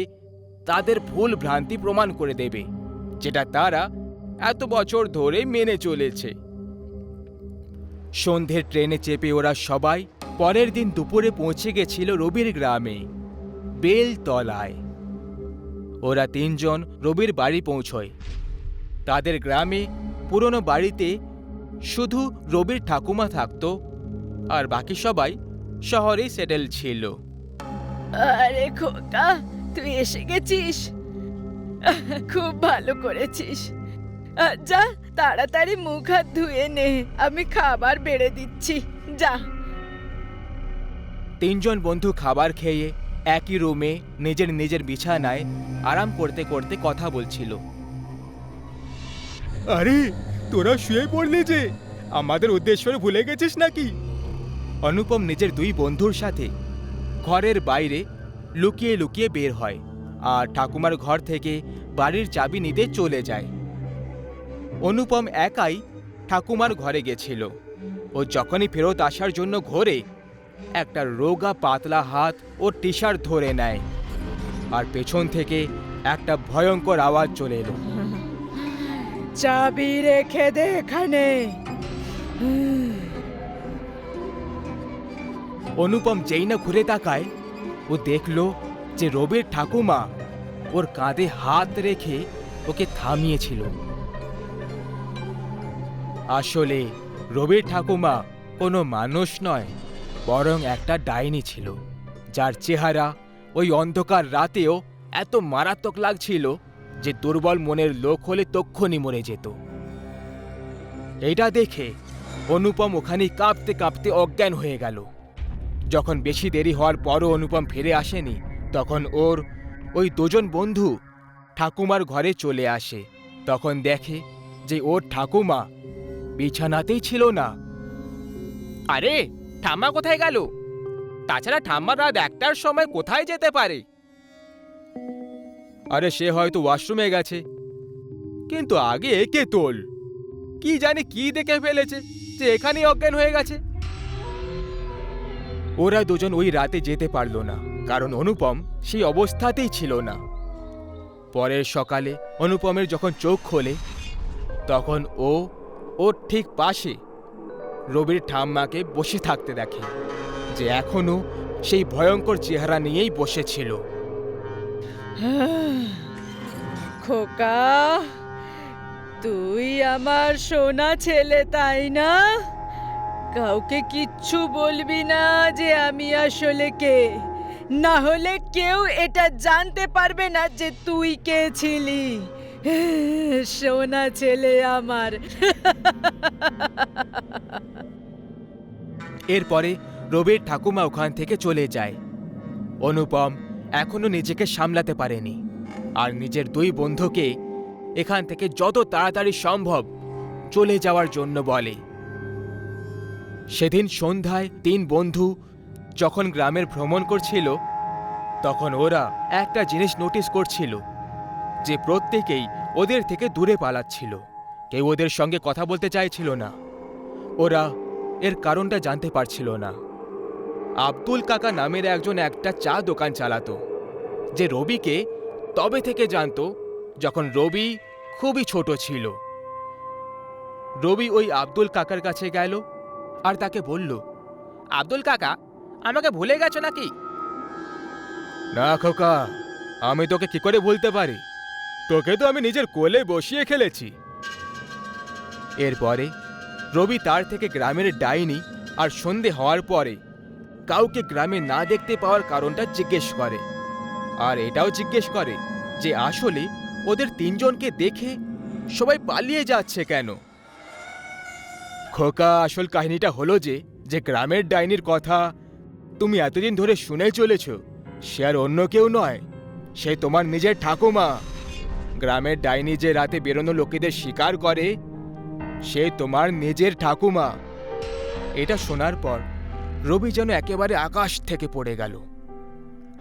তাদের ভুল ভ্রান্তি প্রমাণ করে দেবে, যেটা তারা এত বছর ধরে মেনে চলেছে। সন্ধ্যের ট্রেনে চেপে ওরা সবাই পরের দিন দুপুরে পৌঁছে গেছিল রবির গ্রামে, বেলতলায়। ওরা তিনজন রবির বাড়ি পৌঁছয়। তাদের গ্রামে পুরনো বাড়িতে শুধু রবির ঠাকুমা থাকতো, আর বাকি সবাই শহরেই সেটেল ছিল। আরে খোকা, তুই এসে গেছিস, খুব ভালো করেছিস। যা তাড়াতাড়ি মুখ হাত ধুয়ে নে, আমি খাবার বেড়ে দিচ্ছি, যা। তিনজন বন্ধু খাবার খেয়ে একই রুমে নিজের নিজের বিছানায় আরাম করতে করতে কথা বলছিল। আরে, তোরা শুয়ে পড়লি যে, আমাদের উদ্দেশ্য ভুলে গেছিস নাকি? অনুপম নিজের দুই বন্ধুর সাথে ঘরের বাইরে লুকিয়ে লুকিয়ে বের হয় আর ঠাকুমার ঘর থেকে বাড়ির চাবি নিতে চলে যায়। অনুপম একাই ঠাকুমার ঘরে গেছিল। ও যখনই ফেরত আসার জন্য ঘোরে, একটা রোগা পাতলা হাত ও টি শার্ট ধরে নেয়, আর পেছন থেকে একটা ভয়ঙ্কর আওয়াজ চলে এলো। চাবি রেখে দে এখানে। অনুপম যেই না ঘুরে তাকায়, ও দেখল যে রবির ঠাকুমা ওর কাঁধে হাত রেখে ওকে থামিয়েছিল। আসলে রবির ঠাকুমা কোনো মানুষ নয়, বরং একটা ডাইনি ছিল, যার চেহারা ওই অন্ধকার রাতেও এত মারাত্মক লাগছিল যে দুর্বল মনের লোক হলে তক্ষুনি মরে যেত। এটা দেখে অনুপম ওখানেই কাঁপতে কাঁপতে অজ্ঞান হয়ে গেল। যখন বেশি দেরি হওয়ার পরও অনুপম ফিরে আসেনি, তখন ওর ওই দুজন বন্ধু ঠাকুমার ঘরে চলে আসে। তখন দেখে যে ওর ঠাকুমা বিছানাতেই ছিল না। আরে, ঠাম্মা কোথায় গেল? তাছাড়া ঠাম্মা রাত 1টার সময় কোথায় যেতে পারে? আরে, সে হয়তো ওয়াশরুমে গেছে। কিন্তু আগে একে তোল, কি জানি কি দেখে ফেলেছে যে এখানেই অজ্ঞান হয়ে গেছে। ওরা দুজন ওই রাতে যেতে পারল না, কারণ অনুপম সেই অবস্থাতেই ছিল না। পরের সকালে অনুপমের যখন চোখ খোলে, তখন ও ওর ঠিক পাশে রবির ঠাম্মাকে বসে থাকতে দেখে, যে এখনো সেই ভয়ঙ্কর চেহারা নিয়েই বসেছিল। খোকা, তুই আমার সোনা ছেলে, তাই না? কাউকে কিচ্ছু বলবি না যে আমি আসলে কে, না হলে কেউ এটা জানতে পারবে না যে তুই কে ছিলি। সোনা ছেলে আমার। এরপরে রবির ঠাকুমা ওখান থেকে চলে যায়। অনুপম এখনো নিজেকে সামলাতে পারেনি, আর নিজের দুই বন্ধুকে এখান থেকে যত তাড়াতাড়ি সম্ভব চলে যাওয়ার জন্য বলে। সেদিন সন্ধ্যায় 3 বন্ধু যখন গ্রামের ভ্রমণ করছিল, তখন ওরা একটা জিনিস নোটিস করছিল যে প্রত্যেকেই ওদের থেকে দূরে পালাচ্ছিল। কেউ ওদের সঙ্গে কথা বলতে চাইছিল না। ওরা এর কারণটা জানতে পারছিল না। আব্দুল কাকা নামের একজন একটা চা দোকান চালাতো, যে রবিকে তবে থেকে জানতো যখন রবি খুবই ছোট ছিল। রবি ওই আব্দুল কাকার কাছে গেল আর তাকে বলল, আব্দুল কাকা, আমাকে ভুলে গেছো নাকি? না খোকা, আমি তোকে কি করে ভুলতে পারি? তোকে তো আমি নিজের কোলে বসিয়ে খেলেছি। এরপরে রবি তার থেকে গ্রামের ডাইনি আর সন্ধে হওয়ার পরে কাউকে গ্রামে না দেখতে পাওয়ার কারণটা জিজ্ঞেস করে, আর এটাও জিজ্ঞেস করে যে আসলে ওদের 3 জনকে দেখে সবাই পালিয়ে যাচ্ছে কেন। খোকা, আসল কাহিনীটা হলো যে গ্রামের ডাইনির কথা তুমি এতদিন ধরে শুনে চলেছ, সে আর অন্য কেউ নয়, সে তোমার নিজের ঠাকুমা। গ্রামের ডাইনি যে রাতে বেরোনো লোকেদের শিকার করে, সে তোমার নিজের ঠাকুমা। এটা শোনার পর রবি যেন একেবারে আকাশ থেকে পড়ে গেল।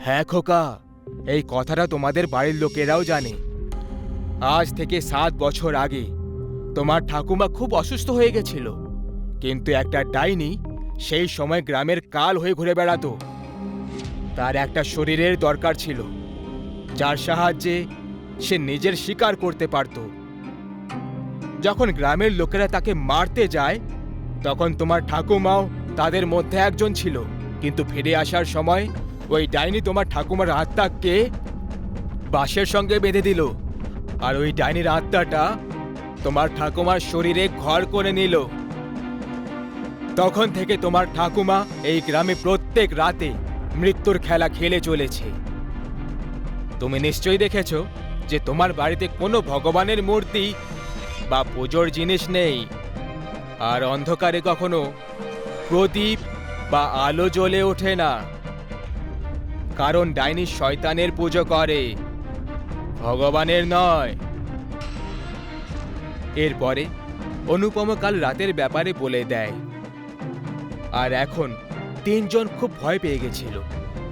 হ্যাঁ খোকা, এই কথাটা তোমাদের বাড়ির লোকেরাও জানে। আজ থেকে 7 বছর আগে তোমার ঠাকুমা খুব অসুস্থ হয়ে গেছিল, কিন্তু একটা ডাইনি সেই সময় গ্রামের কাল হয়ে ঘুরে বেড়াতো। তার একটা শরীরের দরকার ছিল, যার সাহায্যে সে নিজের শিকার করতে পারত। যখন গ্রামের লোকেরা তাকে মারতে যায়, তখন তোমার ঠাকুমাও তাদের মধ্যে একজন ছিল, কিন্তু ফিরে আসার সময় ওই ডাইনি তোমার ঠাকুমার আত্মাকে বাঁশের সঙ্গে বেঁধে দিল, আর ওই ডাইনির আত্মাটা তোমার ঠাকুমার শরীরে ঘর করে নিল। তখন থেকে তোমার ঠাকুমা এই গ্রামে প্রত্যেক রাতে মৃত্যুর খেলা খেলে চলেছে। তুমি নিশ্চয়ই দেখেছ যে তোমার বাড়িতে কোনো ভগবানের মূর্তি বা পুজোর জিনিস নেই, আর অন্ধকারে কখনো প্রদীপ বা আলো জ্বলে ওঠে না, কারণ ডাইনি শয়তানের পুজো করে, ভগবানের নয়। এরপরে অনুপম কাল রাতের ব্যাপারে বলে দেয়। আর এখন 3 জন খুব ভয় পেয়ে গেছিল,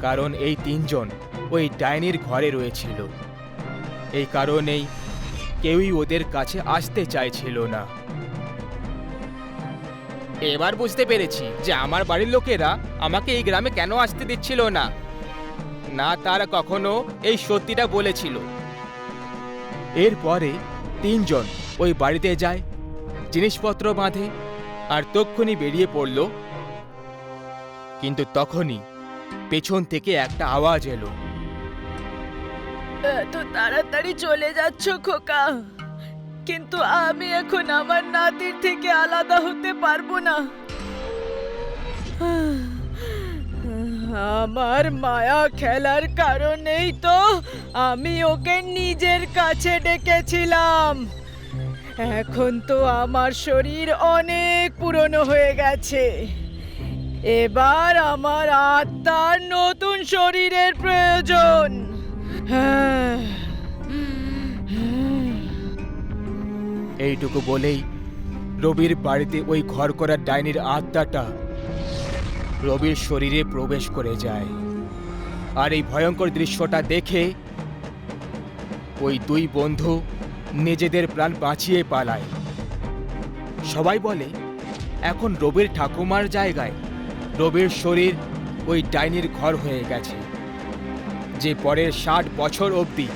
কারণ এই 3 জন ওই ডাইনির ঘরে রয়েছিল। এই কারণেই কেউই ওদের কাছে আসতে চাইছিল না। এবার বুঝতে পেরেছি যে আমার বাড়ির লোকেরা আমাকে এই গ্রামে কেন আসতে দিচ্ছিল না। না, তারা কখনো এই সত্যিটা বলেছিল। এরপরে 3 জন ওই বাড়িতে যায়, জিনিসপত্র বাঁধে আর তক্ষুনি বেরিয়ে পড়ল। কিন্তু তখনই পেছন থেকে একটা আওয়াজ এলো। এত তাড়াতাড়ি চলে যাচ্ছ খোকা, কিন্তু আমি এখন আমার নাতির থেকে আলাদা হতে পারবো না। আমার মায়া খেলার কারণেই তো আমি ওকে নিজের কাছে ডেকেছিলাম। এখন তো আমার শরীর অনেক পুরনো হয়ে গেছে, এবার আমার আত্মার নতুন শরীরের প্রয়োজন। এইটুকু বলেই রবির বাড়িতে ওই ঘর করা ডাইনির আত্মাটা রবির শরীরে প্রবেশ করে যায়। আর এই ভয়ঙ্কর দৃশ্যটা দেখে ওই 2 বন্ধু নিজেদের প্রাণ বাঁচিয়ে পালায়। সবাই বলে এখন রবির ঠাকুমার জায়গায় রবির শরীর ওই ডাইনির ঘর হয়ে গেছে, যে পরের 60 বছর অবধি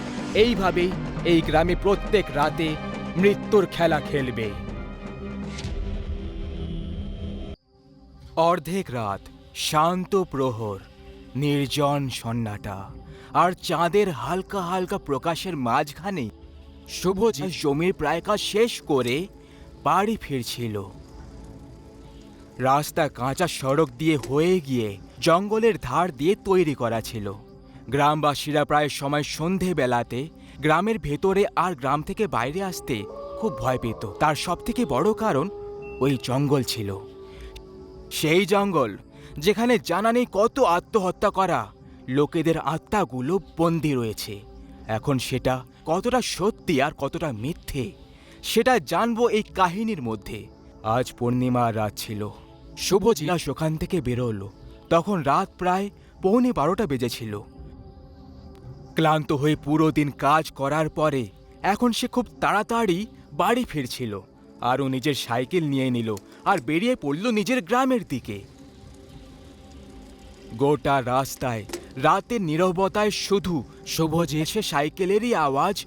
এইভাবেই এই গ্রামে প্রত্যেক রাতে মৃত্যুর খেলা খেলবে। অর্ধেক রাত, শান্ত প্রহর, নির্জন সন্নাটা, আর চাঁদের হালকা হালকা প্রকাশের মাঝখানে শুভজিৎ জমির প্রায় কাজ শেষ করে বাড়ি ফিরছিল। রাস্তা কাঁচা সড়ক দিয়ে হয়ে গিয়ে জঙ্গলের ধার দিয়ে তৈরি করা ছিল। গ্রামবাসীরা প্রায় সময় সন্ধেবেলাতে গ্রামের ভেতরে আর গ্রাম থেকে বাইরে আসতে খুব ভয় পেত। তার সবথেকে বড় কারণ ওই জঙ্গল ছিল, সেই জঙ্গল যেখানে জানা নেই কত আত্মহত্যা করা লোকেদের আত্মাগুলো বন্দী রয়েছে। এখন সেটা কতটা সত্যি আর কতটা মিথ্যে সেটা জানবো এই কাহিনীর মধ্যে। আজ পূর্ণিমার রাত ছিল, শুভজিৎ ওখান থেকে বেরোলো। তখন রাত প্রায় 11:15 বেজেছিল। ক্লান্ত হয়ে পুরো দিন কাজ করার পরে এখন সে খুব তাড়াতাড়ি বাড়ি ফিরছিল। আর ও নিজের সাইকেল নিয়ে নিল আর বেরিয়ে পড়ল নিজের গ্রামের দিকে। গোটা রাস্তায় রাতের নীরবতায় শুধু শুভজিৎ সে সাইকেলেরই আওয়াজ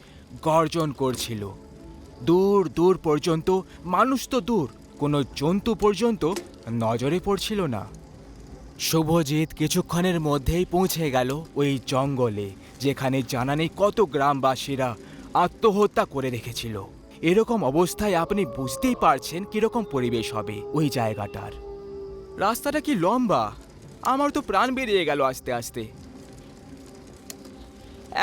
গর্জন করছিল। দূর দূর পর্যন্ত, মানুষ তো দূর, কোনো জন্তু পর্যন্ত নজরে পড়ছিল না। শুভজিৎ কিছুক্ষণের মধ্যেই পৌঁছে গেল ওই জঙ্গলে, যেখানে জানা নেই কত গ্রামবাসীরা আত্মহত্যা করে রেখেছিল। এরকম অবস্থায় আপনি বুঝতেই পারছেন কিরকম পরিবেশ হবে ওই জায়গাটার। রাস্তাটা কি লম্বা! আমার তো প্রাণ বেরিয়ে গেল আস্তে আস্তে।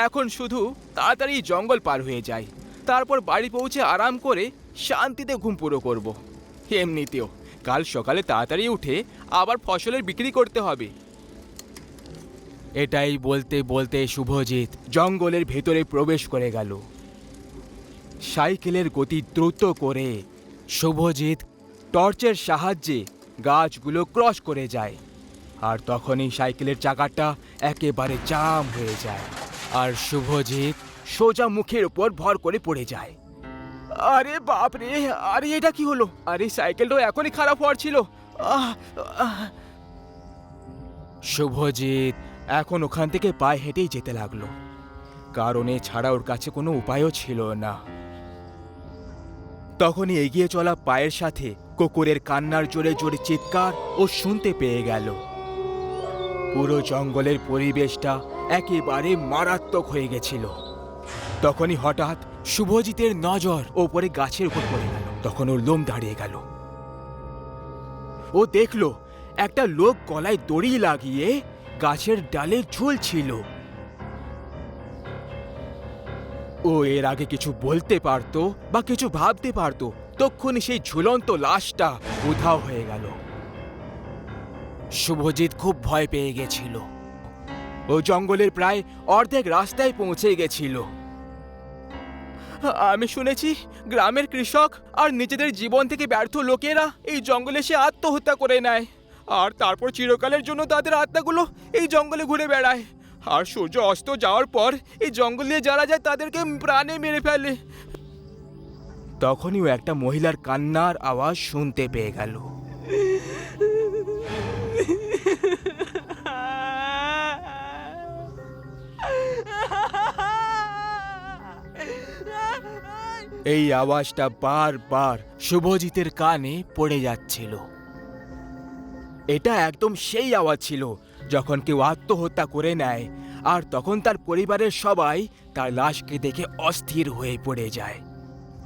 এখন শুধু তাড়াতাড়ি জঙ্গল পার হয়ে যাই, তারপর বাড়ি পৌঁছে আরাম করে শান্তিতে ঘুম পুরো করব। এমনিতেও কাল সকালে তাড়াতাড়ি উঠে আবার ফসলের বিক্রি করতে হবে। এটাই বলতে বলতে শুভজিৎ জঙ্গলের ভেতরে প্রবেশ করে গেল। সাইকেলের গতি দ্রুত করে শুভজিৎ টর্চের সাহায্যে গাছগুলো ক্রস করে যায়। আর তখনই সাইকেলের চাকাটা একেবারে জাম হয়ে যায় আর শুভজিৎ সোজা মুখের উপর ভর করে পড়ে যায়। আরে বাপরে! আরে এটা কি হলো? আরে সাইকেলটা এখনই খারাপ হওয়ার ছিল। শুভজিৎ এখন ওখান থেকে পায়ে হেঁটেই যেতে লাগলো, কারণ এছাড়া ওর কাছে কোনো উপায়ও ছিল না। তখনই এগিয়ে চলা পায়ের সাথে কুকুরের কান্নার জোরে জোরে চিৎকার ও শুনতে পেয়ে গেল। পুরো জঙ্গলের পরিবেশটা একেবারে মারাত্মক হয়ে গেছিল। তখনই হঠাৎ শুভজিতের নজর ওপরে গাছের উপর পড়ে গেল। তখন ওর লোম দাঁড়িয়ে গেল। ও দেখল একটা লোক গলায় দড়ি লাগিয়ে গাছের ডালে ঝুলছিল। ও এর আগে কিছু বলতে পারতো বা কিছু ভাবতে পারতো, তখনই সেই ঝুলন্ত লাশটা উধাও হয়ে গেল। শুভজিৎ খুব ভয় পেয়ে গেছিল। ও জঙ্গলের প্রায় অর্ধেক রাস্তায় পৌঁছে গেছিল। আমি শুনেছি গ্রামের কৃষক আর নিজেদের জীবন থেকে ব্যর্থ লোকেরা এই জঙ্গলে এসে আত্মহত্যা করে নেয়, আর তারপর চিরকালের জন্য তাদের আত্মাগুলো এই জঙ্গলে ঘুরে বেড়ায়। আর সূর্য অস্ত যাওয়ার পর এই জঙ্গলে যারা যায় তাদেরকে প্রাণে মেরে ফেলে। তখনই ও একটা মহিলার কান্নার আওয়াজ শুনতে পেয়ে গেল। এই আওয়াজটা বারবার শুভজিতের কানে পড়ে যাচ্ছিল। এটা একদম সেই আওয়াজ ছিল যখন কেউ আত্মহত্যা করে নেয় আর তখন তার পরিবারের সবাই তার লাশকে দেখে অস্থির হয়ে পড়ে যায়।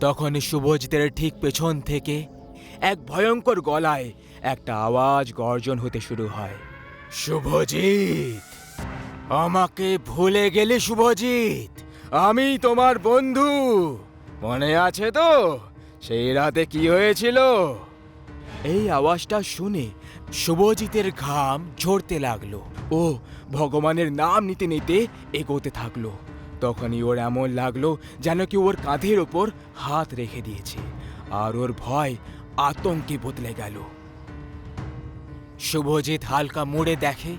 তখন শুভজিতের ঠিক পেছন থেকে এক ভয়ঙ্কর গলায় একটা আওয়াজ গর্জন হতে শুরু হয়। শুভজিৎ, আমাকে ভুলে গেলে শুভজিৎ? আমি তোমার বন্ধু, মনে আছে তো সেই রাতে কি হয়েছিল? এই আওয়াজটা শুনে শুভজিতের ঘাম ঝরতে লাগলো। ও ভগবানের নাম নিতে নিতে এগোতে থাকলো। তখনই ওর এমন লাগলো যেন কি ওর কাঁধের ওপর হাত রেখে দিয়েছে, আর ওর ভয় আতঙ্কে বদলে গেল। শুভজিৎ হালকা মুড়ে দেখে,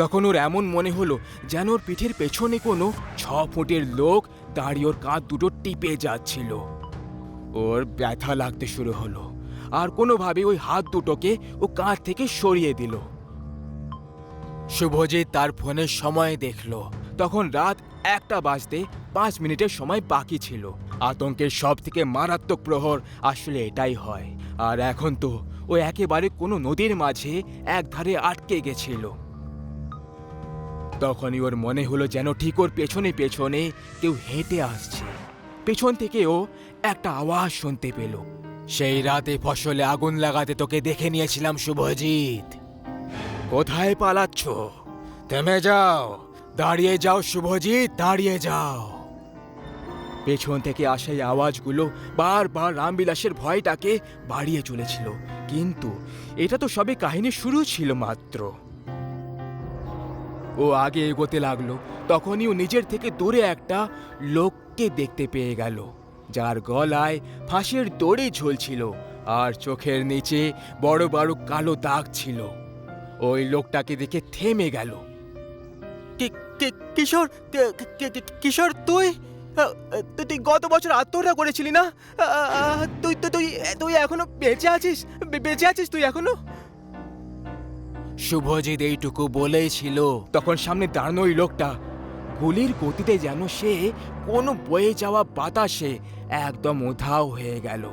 তখন ওর এমন মনে হলো যেন ওর পিঠের পেছনে কোনো 6 ফুটের লোক দাঁড়িয়ে ওর কাঁধ দুটো টিপে যাচ্ছিল। ওর ব্যথা লাগতে শুরু হলো আর কোনোভাবে ওই হাত দুটোকে ও কাঁধ থেকে সরিয়ে দিল। শুভজিৎ তার ফোনের সময় দেখল, তখন রাত 1টা বাজতে 5 মিনিটের সময় বাকি ছিল। আতঙ্কের সব থেকে মারাত্মক প্রহর আসলে এটাই হয়। আর এখন তো ও একেবারে কোনো নদীর মাঝে একধারে আটকে গেছিল। তখনই ওর মনে হলো যেন ঠিক ওর পেছনে পেছনে কেউ হেঁটে আসছে। পেছন থেকে ও একটা আওয়াজ শুনতে পেল। সেই রাতে ফসলে আগুন লাগাতে তোকে দেখে নিয়েছিলাম শুভজিৎ। কোথায় পালাচ্ছ? থেমে যাও, দাঁড়িয়ে যাও শুভজিৎ, দাঁড়িয়ে যাও। পেছন থেকে আসা এই আওয়াজগুলো বারবার রামবিলাসের ভয়টাকে বাড়িয়ে চলেছিল, কিন্তু এটা তো সবে কাহিনী শুরু ছিল মাত্র। ও আগে এগোতে লাগলো। তখনই ও নিজের থেকে দূরে একটা লোককে দেখতে পেয়ে গেল, যার গলায় ফাঁসের দড়ি ঝুলছিল। আর চোখের নিচে বড় বড় কালো দাগ ছিল। ওই লোকটাকে দেখে থেমে গেল। কিশোর, কিশোর, তুই তুই গত বছর আত্মহত্যা করেছিলি না? তুই তুই তুই এখনো বেঁচে আছিস? বেঁচে আছিস তুই এখনো? শুভজিৎ এইটুকু বলেই ছিল, তখন সামনে দাঁড়ানো ওই লোকটা গুলির গতিতে যেন সে কোনো বয়ে যাওয়া বাতাসে একদম উধাও হয়ে গেল।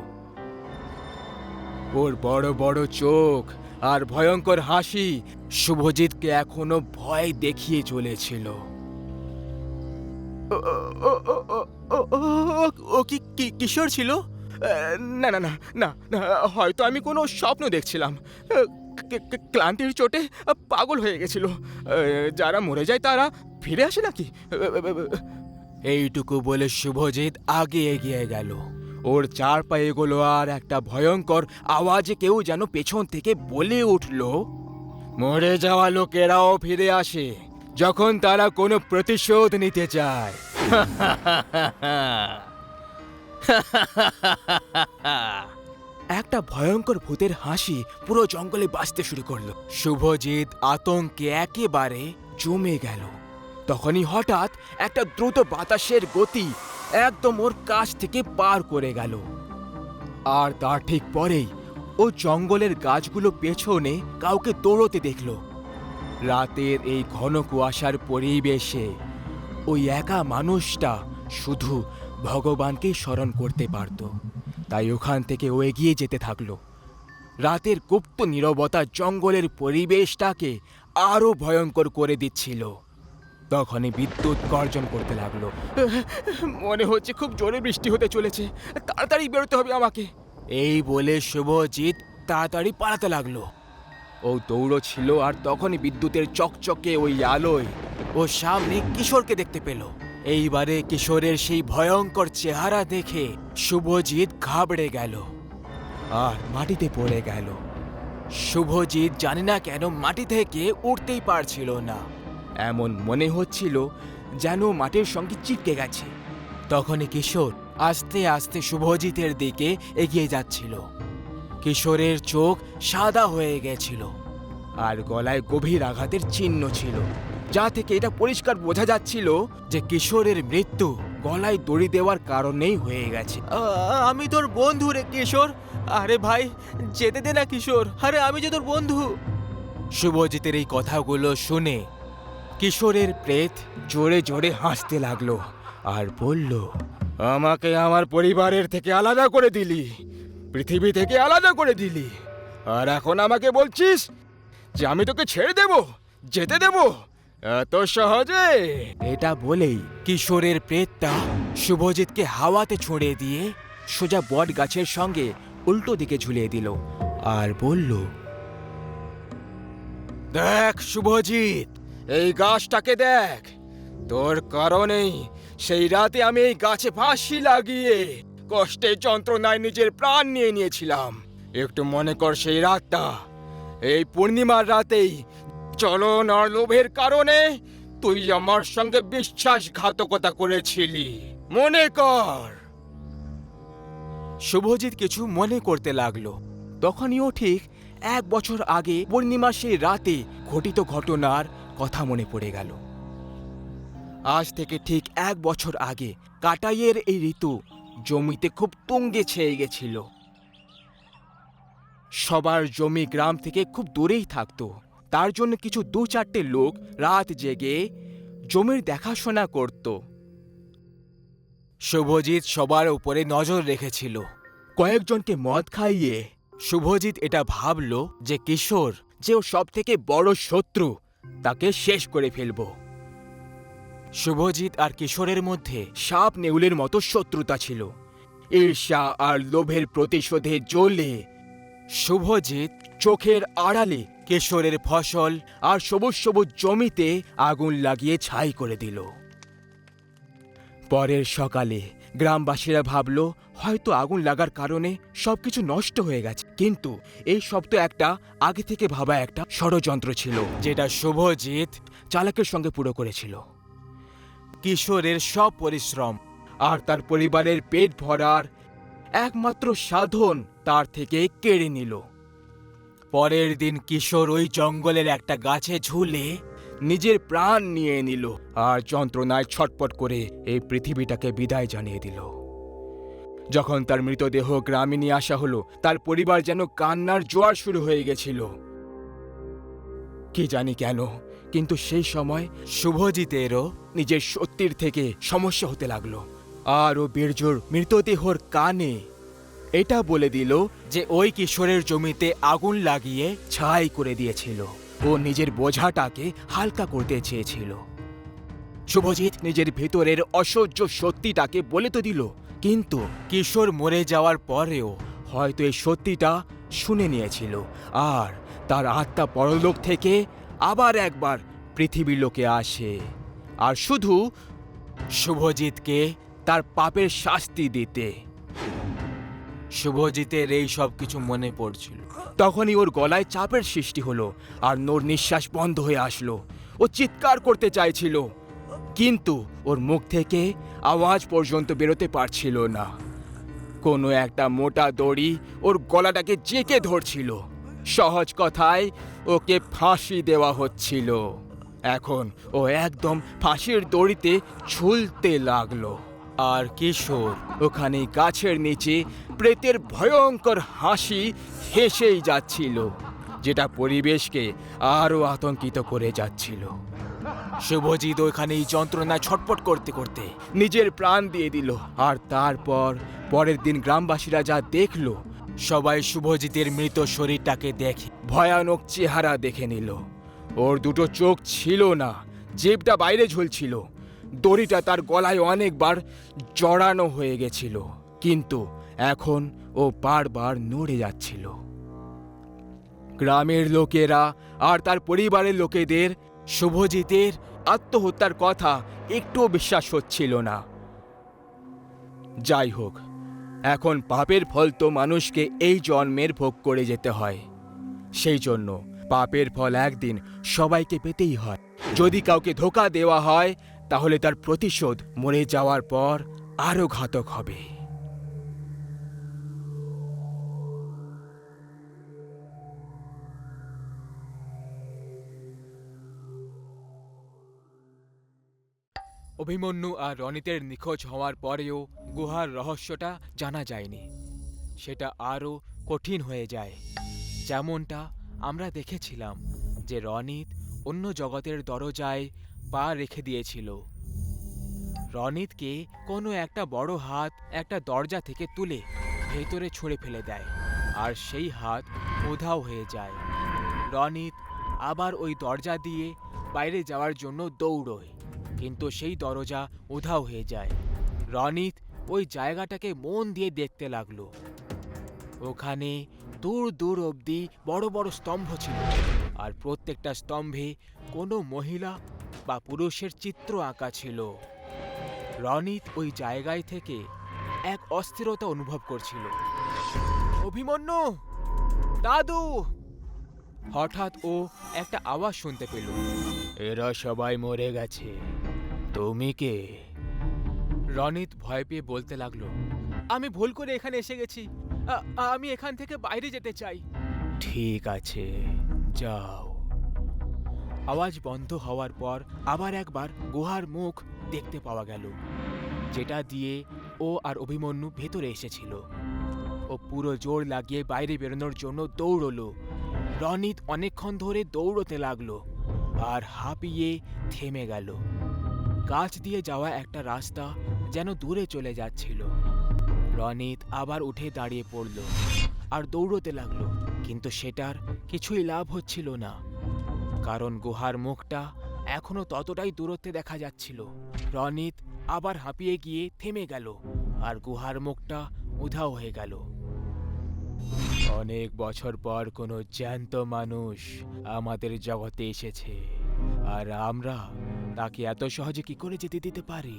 ওর বড় বড় চোখ আর ভয়ঙ্কর হাসি শুভজিৎকে এখনো ভয় দেখিয়ে চলেছিল। ও কি কিশোর ছিল? না না না না না, হয়তো আমি কোনো স্বপ্ন দেখছিলাম। ক্লান্তির চোটে পাগল হয়ে গেছিল। যারা মরে যায় তারা ফিরে আসে নাকি? এইটুকু বলে শুভজিৎ আগে এগিয়ে গেল। ওর চার পায়ে এগোলো আর একটা ভয়ঙ্কর আওয়াজে কেউ যেন পেছন থেকে বলে উঠল, মরে যাওয়া লোকেরাও ফিরে আসে যখন তারা কোনো প্রতিশোধ নিতে চায়। একটা ভয়ঙ্কর ভূতের হাসি পুরো জঙ্গলে বাজতে শুরু করলো। শুভজিৎ আতঙ্কে একেবারে জমে গেল। তখনই হঠাৎ একটা দ্রুত বাতাসের গতি একদম ওর কাছ থেকে পার করে গেল। আর তার ঠিক পরেই ও জঙ্গলের গাছগুলো পেছনে কাউকে দৌড়তে দেখল। রাতের এই ঘন কুয়াশার পরিবেশে ওই একা মানুষটা শুধু ভগবানকেই স্মরণ করতে পারত। তাই ওখান থেকে ও এগিয়ে যেতে থাকলো। রাতের গুপ্ত নীরবতা জঙ্গলের পরিবেশটাকে আরো ভয়ঙ্কর করে দিচ্ছিল। তখনই বিদ্যুৎ গর্জন করতে লাগলো। মনে হচ্ছে খুব জোরে বৃষ্টি হতে চলেছে, তাড়াতাড়ি বেরোতে হবে আমাকে। এই বলে শুভজিৎ তাড়াতাড়ি পালাতে লাগলো। ও দৌড়ছিল আর তখনই বিদ্যুতের চকচকে ওই আলোয় ও সামনে কিশোরকে দেখতে পেল। এইবারে কিশোরের সেই ভয়ঙ্কর চেহারা দেখে শুভজিৎ ঘাবড়ে গেল আর মাটিতে পড়ে গেল। শুভজিৎ জানে না কেন মাটি থেকে উঠতেই পারছিল না। এমন মনে হচ্ছিল যেন মাটির সঙ্গে চিপকে গেছে। তখনই কিশোর আস্তে আস্তে শুভজিতের দিকে এগিয়ে যাচ্ছিল। কিশোরের চোখ সাদা হয়ে গেছিল আর গলায় গভীর আঘাতের চিহ্ন ছিল, যা থেকে এটা পরিষ্কার বোঝা যাচ্ছিল যে কিশোরের মৃত্যু গলায় দড়ি দেওয়ার কারণেই হয়ে গেছে। আমি তোর বন্ধু রে কিশোর। আরে ভাই যেতে দে না কিশোর, আরে আমি যে তোর বন্ধু। শুভজিতের এই কথাগুলো শুনে কিশোরের প্রেত জোরে জোরে হাসতে লাগলো আর বলল, আমাকে আমার পরিবারের থেকে আলাদা করে দিলি, পৃথিবী থেকে আলাদা করে দিলি, আর এখন আমাকে বলছিস যে আমি তোকে ছেড়ে দেব, যেতে দেব এত সহজে? এটা বলেই কিশোরের প্রেতটা শুভজিৎকে হাওয়াতে ছড়িয়ে দিয়ে সোজা বট গাছের সঙ্গে উল্টো দিকে ঝুলিয়ে দিল আর বলল, দেখ শুভজিৎ, এই গাছটাকে দেখ। তোর কারণেই সেই রাতে আমি এই গাছে ফাঁসি লাগিয়ে কষ্টে যন্ত্রণায় নিজের প্রাণ নিয়ে নিয়েছিলাম। একটু মনে কর সেই রাতটা। এই পূর্ণিমার রাতেই চলন আর লোভের কারণে তুই আমার সঙ্গে বিশ্বাসঘাতকতা করেছিলি, মনে কর। শুভজিৎ কিছু মনে করতে লাগলো। তখনই ও ঠিক 1 বছর আগে পূর্ণিমার সেই রাতে ঘটিত ঘটনার কথা মনে পড়ে গেল। আজ থেকে ঠিক 1 বছর আগে কাটাইয়ের এই ঋতু জমিতে খুব তুঙ্গে ছেয়ে গেছিল। সবার জমি গ্রাম থেকে খুব দূরেই থাকতো। তার জন্য কিছু 2-4টে লোক রাত জেগে জমির দেখাশোনা করত। শুভজিৎ সবার উপরে নজর রেখেছিল। কয়েকজনকে মদ খাইয়ে শুভজিৎ এটা ভাবল যে কিশোর যে ওর সব থেকে বড় শত্রু, তাকে শেষ করে ফেলব। শুভজিৎ আর কিশোরের মধ্যে সাপ নেউলের মতো শত্রুতা ছিল। ঈর্ষা আর লোভের প্রতিশোধে জ্বলে শুভজিৎ চোখের আড়ালে কিশোরের ফসল আর সবুজ সবুজ জমিতে আগুন লাগিয়ে ছাই করে দিল। পরের সকালে গ্রামবাসীরা ভাবল হয়তো আগুন লাগার কারণে সবকিছু নষ্ট হয়ে গেছে, কিন্তু এই সব তো একটা আগে থেকে ভাবা একটা ষড়যন্ত্র ছিল, যেটা শুভজিৎ চালাকের সঙ্গে পুরো করেছিল। কিশোরের সব পরিশ্রম আর তার পরিবারের পেট ভরার একমাত্র সাধন তার থেকে কেড়ে নিল। পরের দিন কিশোর ওই জঙ্গলের একটা গাছে ঝুলে নিজের প্রাণ নিয়ে নিল আর যন্ত্রণায় ছটপট করে এই পৃথিবীটাকে বিদায় জানিয়ে দিল। যখন তার মৃতদেহ গ্রামে নিয়ে আসা হলো, তার পরিবার যেন কান্নার জোয়ার শুরু হয়ে গেছিল। কি জানি কেন, কিন্তু সেই সময় শুভজিতেরও নিজের সত্যির থেকে সমস্যা হতে লাগলো। আর ও বীরজোর মৃতদেহর কানে এটা বলে দিল যে ওই কিশোরের জমিতে আগুন লাগিয়ে ছাই করে দিয়েছিল। ও নিজের বোঝাটাকে হালকা করতে চেয়েছিল। শুভজিৎ নিজের ভেতরের অসহ্য সত্যিটাকে বলে তো দিল, কিন্তু কিশোর মরে যাওয়ার পরেও হয়তো এই সত্যিটা শুনে নিয়েছিল আর তার আত্মা পরলোক থেকে আবার একবার পৃথিবীর লোকে আসে আর শুধু শুভজিৎকে তার পাপের শাস্তি দিতে। শুভজিতের এই সব কিছু মনে পড়ছিল। তখনই ওর গলায় চাপের সৃষ্টি হলো আর ওর নিঃশ্বাস বন্ধ হয়ে আসলো। ও চিৎকার করতে চাইছিল, কিন্তু ওর মুখ থেকে আওয়াজ পর্যন্ত বেরোতে পারছিল না। কোনো একটা মোটা দড়ি ওর গলাটাকে জেঁকে ধরছিল। সহজ কথায় ওকে ফাঁসি দেওয়া হচ্ছিল। এখন ও একদম ফাঁসির দড়িতে ঝুলতে লাগলো। আর কিশোর ওখানে গাছের নিচে প্রেতের ভয়ঙ্কর হাসি হেসেই যাচ্ছিল, যেটা পরিবেশকে আরো আতঙ্কিত করে যাচ্ছিল। শুভজিৎ ওখানেই যন্ত্রণায় ছটপট করতে করতে নিজের প্রাণ দিয়ে দিল। আর তারপর পরের দিন গ্রামবাসীরা যা দেখল, সবাই শুভজিতের মৃত শরীরটাকে দেখে ভয়ানক চেহারা দেখে নিল। ওর দুটো চোখ ছিল না, জিভটা বাইরে ঝুলছিল। দড়িটা তার গলায় অনেকবার জড়ানো হয়ে গেছিল, কিন্তু এখন ও বারবার নড়ে যাচ্ছিল। গ্রামের লোকেরা আর তার পরিবারের লোকেদের শুভজিতের আত্মহত্যার কথা একটুও বিশ্বাস হচ্ছিল না। যাই হোক, এখন পাপের ফল তো মানুষকে এই জন্মের ভোগ করে যেতে হয়। সেই জন্য পাপের ফল একদিন সবাইকে পেতেই হয়। যদি কাউকে ধোঁকা দেওয়া হয়, তাহলে তার প্রতিশোধ মরে যাওয়ার পর আরো ঘাতক হবে। অভিমন্যু আর রনিতের নিখোঁজ হওয়ার পরেও গুহার রহস্যটা জানা যায়নি। সেটা আরও কঠিন হয়ে যায়। যেমনটা আমরা দেখেছিলাম যে রনিত অন্য জগতের দরজায় পা রেখে দিয়েছিল। রনিতকে কোনো একটা বড় হাত একটা দরজা থেকে তুলে ভেতরে ছুঁড়ে ফেলে দেয় আর সেই হাত উধাও হয়ে যায়। রনিত আবার ওই দরজা দিয়ে বাইরে যাওয়ার জন্য দৌড়োয়, কিন্তু সেই দরজা উধাও হয়ে যায়। রনিত ওই জায়গাটাকে মন দিয়ে দেখতে লাগলো। ওখানে দূর দূর অবধি বড় বড় স্তম্ভ ছিল আর প্রত্যেকটা স্তম্ভে কোনো মহিলা বা পুরুষের চিত্র আঁকা ছিল। রনিত ওই জায়গায় থেকে এক অস্থিরতা অনুভব করছিল। অভিমন্যু, দাদু! হঠাৎ ও একটা আওয়াজ শুনতে পেল। এরা সবাই মরে গেছে, তুমি কে? রনিত ভয় পেয়ে বলতে লাগলো, আমি ভুল করে এখানে এসে গেছি। আমি এখান থেকে বাইরে যেতে চাই। ঠিক আছে, যাও। আওয়াজ বন্ধ হওয়ার পর আবার একবার গুহার মুখ দেখতে পাওয়া গেল, যেটা দিয়ে ও আর অভিমন্যু ভেতরে এসেছিল। ও পুরো জোর লাগিয়ে বাইরে বেরোনোর জন্য দৌড়লো। রনিত অনেকক্ষণ ধরে দৌড়তে লাগলো আর হাঁপিয়ে থেমে গেল। গাছ দিয়ে যাওয়া একটা রাস্তা যেন দূরে চলে যাচ্ছিল। রনিত আবার উঠে দাঁড়িয়ে পড়ল আর দৌড়তে লাগলো, কিন্তু সেটার কিছুই লাভ হচ্ছিল না, কারণ গুহার মুখটা এখনো ততটাই দূরত্বে দেখা যাচ্ছিল। রনিত আবার হাঁপিয়ে গিয়ে থেমে গেল আর গুহার মুখটা উধাও হয়ে গেল। অনেক বছর পর কোনো জ্যান্ত মানুষ আমাদের জগতে এসেছে, আর আমরা তাকে এত সহজে কি করে যেতে দিতে পারি?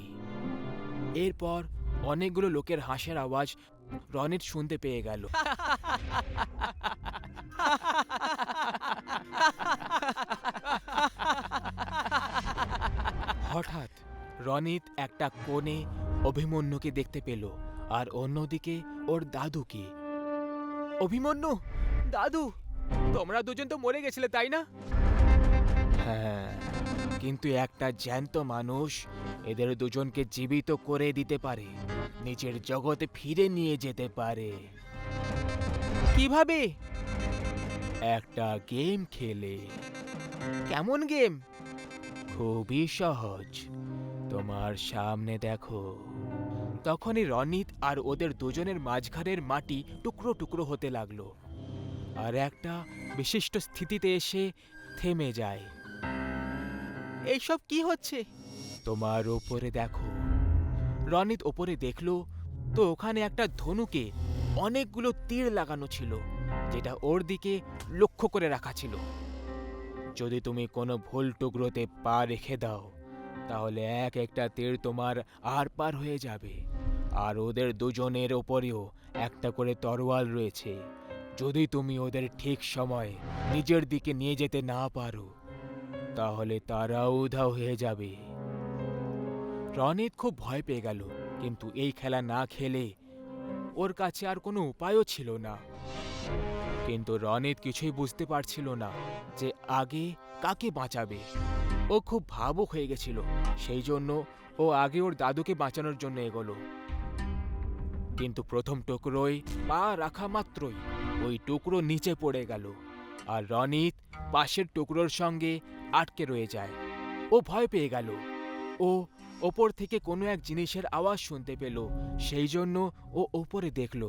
এরপর অনেকগুলো লোকের হাসির আওয়াজ রনিত শুনতে পেয়ে গেল। হঠাৎ রনিত একটা কোণে অভিমন্যুকে দেখতে পেল আর অন্যদিকে ওর দাদুকে। অভিমন্যু, দাদু, তোমরা দুজন তো মরে গেছিলে তাই না? হ্যাঁ, কিন্তু একটা জ্যান্ত মানুষ এদের দুজনকে জীবিত করে দিতে পারে, নিজের জগতে ফিরে নিয়ে যেতে পারে। কিভাবে? একটা গেম খেলে। কেমন গেম? খুবই সহজ, তোমার সামনে দেখো। তখনই রনিত আর ওদের দুজনের মাঝখানের মাটি টুকরো টুকরো হতে লাগলো আর একটা বিশিষ্ট স্থিতিতে এসে থেমে যায়। এইসব কি হচ্ছে? তোমার ওপরে দেখো। রনিত ওপরে দেখলো তো ওখানে একটা ধনুকে অনেকগুলো তীর লাগানো ছিল, যেটা ওর দিকে লক্ষ্য করে রাখা ছিল। যদি তুমি কোনো ভুল টুকরোতে পা রেখে দাও তাহলে এক একটা তীর তোমার আর পার হয়ে যাবে। আর ওদের দুজনের ওপরেও একটা করে তরোয়াল রয়েছে। যদি তুমি ওদের ঠিক সময়ে নিজের দিকে নিয়ে যেতে না পারো তাহলে তারাও উধাও হয়ে যাবে। রনিত খুব ভয় পেয়ে গেল, কিন্তু এই খেলা না খেলে ওর কাছে আর কোনো উপায়ও ছিল না। কিন্তু রনিত কিছুই বুঝতে পারছিল না যে আগে কাকে বাঁচাবে। ও খুব ভাবুক হয়ে গেছিল, সেই জন্য ও আগে ওর দাদুকে বাঁচানোর জন্য এগোলো। কিন্তু প্রথম টুকরোয় পা রাখা মাত্রই ওই টুকরো নিচে পড়ে গেল আর রনিত পাশের টুকরোর সঙ্গে আটকে রয়ে যায়। ও ভয় পেয়ে গেল। ও ওপর থেকে কোনো এক জিনিসের আওয়াজ শুনতে পেল, সেই জন্য ও ওপরে দেখল।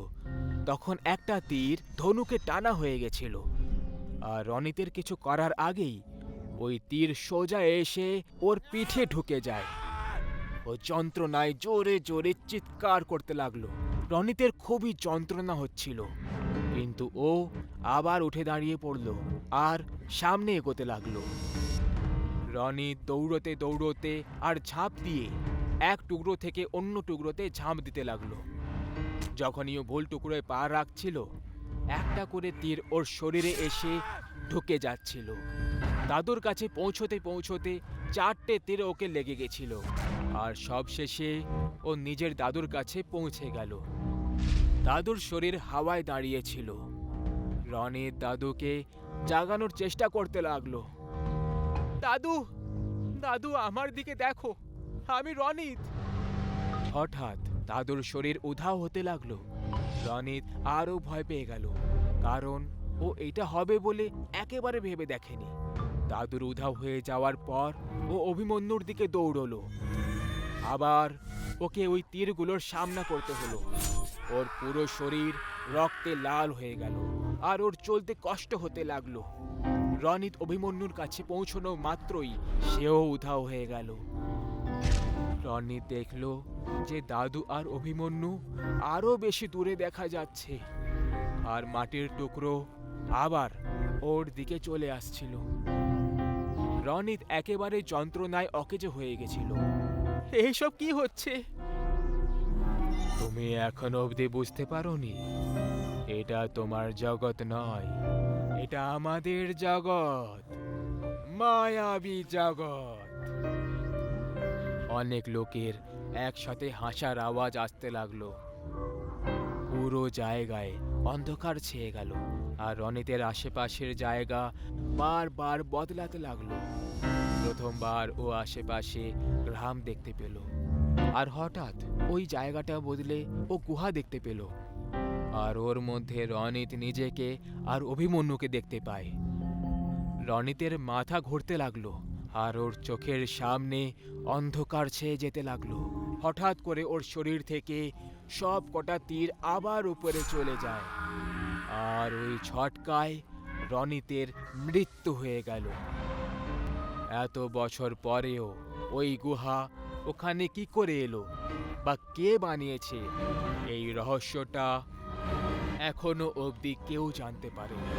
তখন একটা তীর ধনুকে টানা হয়ে গেছিল আর রনিতের কিছু করার আগেই ওই তীর সোজা এসে ওর পিঠে ঢুকে যায়। ও যন্ত্রণায় জোরে জোরে চিৎকার করতে লাগলো। রনিতের খুবই যন্ত্রণা হচ্ছিল, কিন্তু ও আবার উঠে দাঁড়িয়ে পড়ল আর সামনে এগোতে লাগলো। রনিত দৌড়তে দৌড়তে আর ঝাঁপ দিয়ে এক টুকরো থেকে অন্য টুকরোতে ঝাঁপ দিতে লাগলো। যখনই ও ভুল টুকরোয় পা রাখছিল একটা করে তীর ওর শরীরে এসে ঢুকে যাচ্ছিল। দাদুর কাছে পৌঁছতে পৌঁছতে 4টে তীর ওকে লেগে গেছিল আর সবশেষে ও নিজের দাদুর কাছে পৌঁছে গেল। দাদুর শরীর হাওয়ায় দাঁড়িয়েছিল। রনিত দাদুকে জাগানোর চেষ্টা করতে লাগলো। দাদু, দাদু, আমার দিকে দেখো, আমি রনিত। হঠাৎ দাদুর শরীর উধাও হতে লাগলো। রনিত আরও ভয় পেয়ে গেল, কারণ ও এটা হবে বলে একেবারে ভেবে দেখেনি। দাদুর উধাও হয়ে যাওয়ার পর ও অভিমন্যুর দিকে দৌড়লো। আবার ওকে ওই তীরগুলোর সামনা করতে হলো। ওর পুরো শরীর রক্তে লাল হয়ে গেল আর ওর চলতে কষ্ট হতে লাগলো। রনিত অভিমন্যুর কাছে পৌঁছানো মাত্রই সেও উধাও হয়ে গেল। রনিত দেখলো যে দাদু আর অভিমন্যু আরো বেশি দূরে দেখা যাচ্ছে আর মাটির টুকরো আবার ওর দিকে চলে আসছিল। রনিত একেবারে যন্ত্রণায় অকেজো হয়ে গেছিল। এইসব কি হচ্ছে? তুমি এখনো অবধি বুঝতে পারোনি? এটা তোমার জগৎ নয়, এটা আমাদের জগৎ, মায়াবী জগৎ। অনেক লোকের একসাথে হাসার আওয়াজ আসতে লাগলো। পুরো জায়গায় অন্ধকার ছেয়ে গেল আর রনিতের আশেপাশের জায়গা বারবার বদলাতে লাগলো। প্রথমবার ও আশেপাশে গ্রাম দেখতে পেল আর হঠাৎ ওই জায়গাটা বদলে ও গুহা দেখতে পেল আর ওর মধ্যে রনিত নিজেকে আর অভিমন্যুকে দেখতে পায়। রনিতের মাথা ঘুরতে লাগলো আর ওর চোখের সামনে অন্ধকার ছেয়ে যেতে লাগলো। হঠাৎ করে ওর শরীর থেকে সব কটা তীর আবার উপরে চলে যায় আর ওই ঝটকায় রনিতের মৃত্যু হয়ে গেল। এত বছর পরেও ওই গুহা ওখানে কি করে এলো বা কে বানিয়েছে, এই রহস্যটা এখনো অবধি কেউ জানতে পারেনি।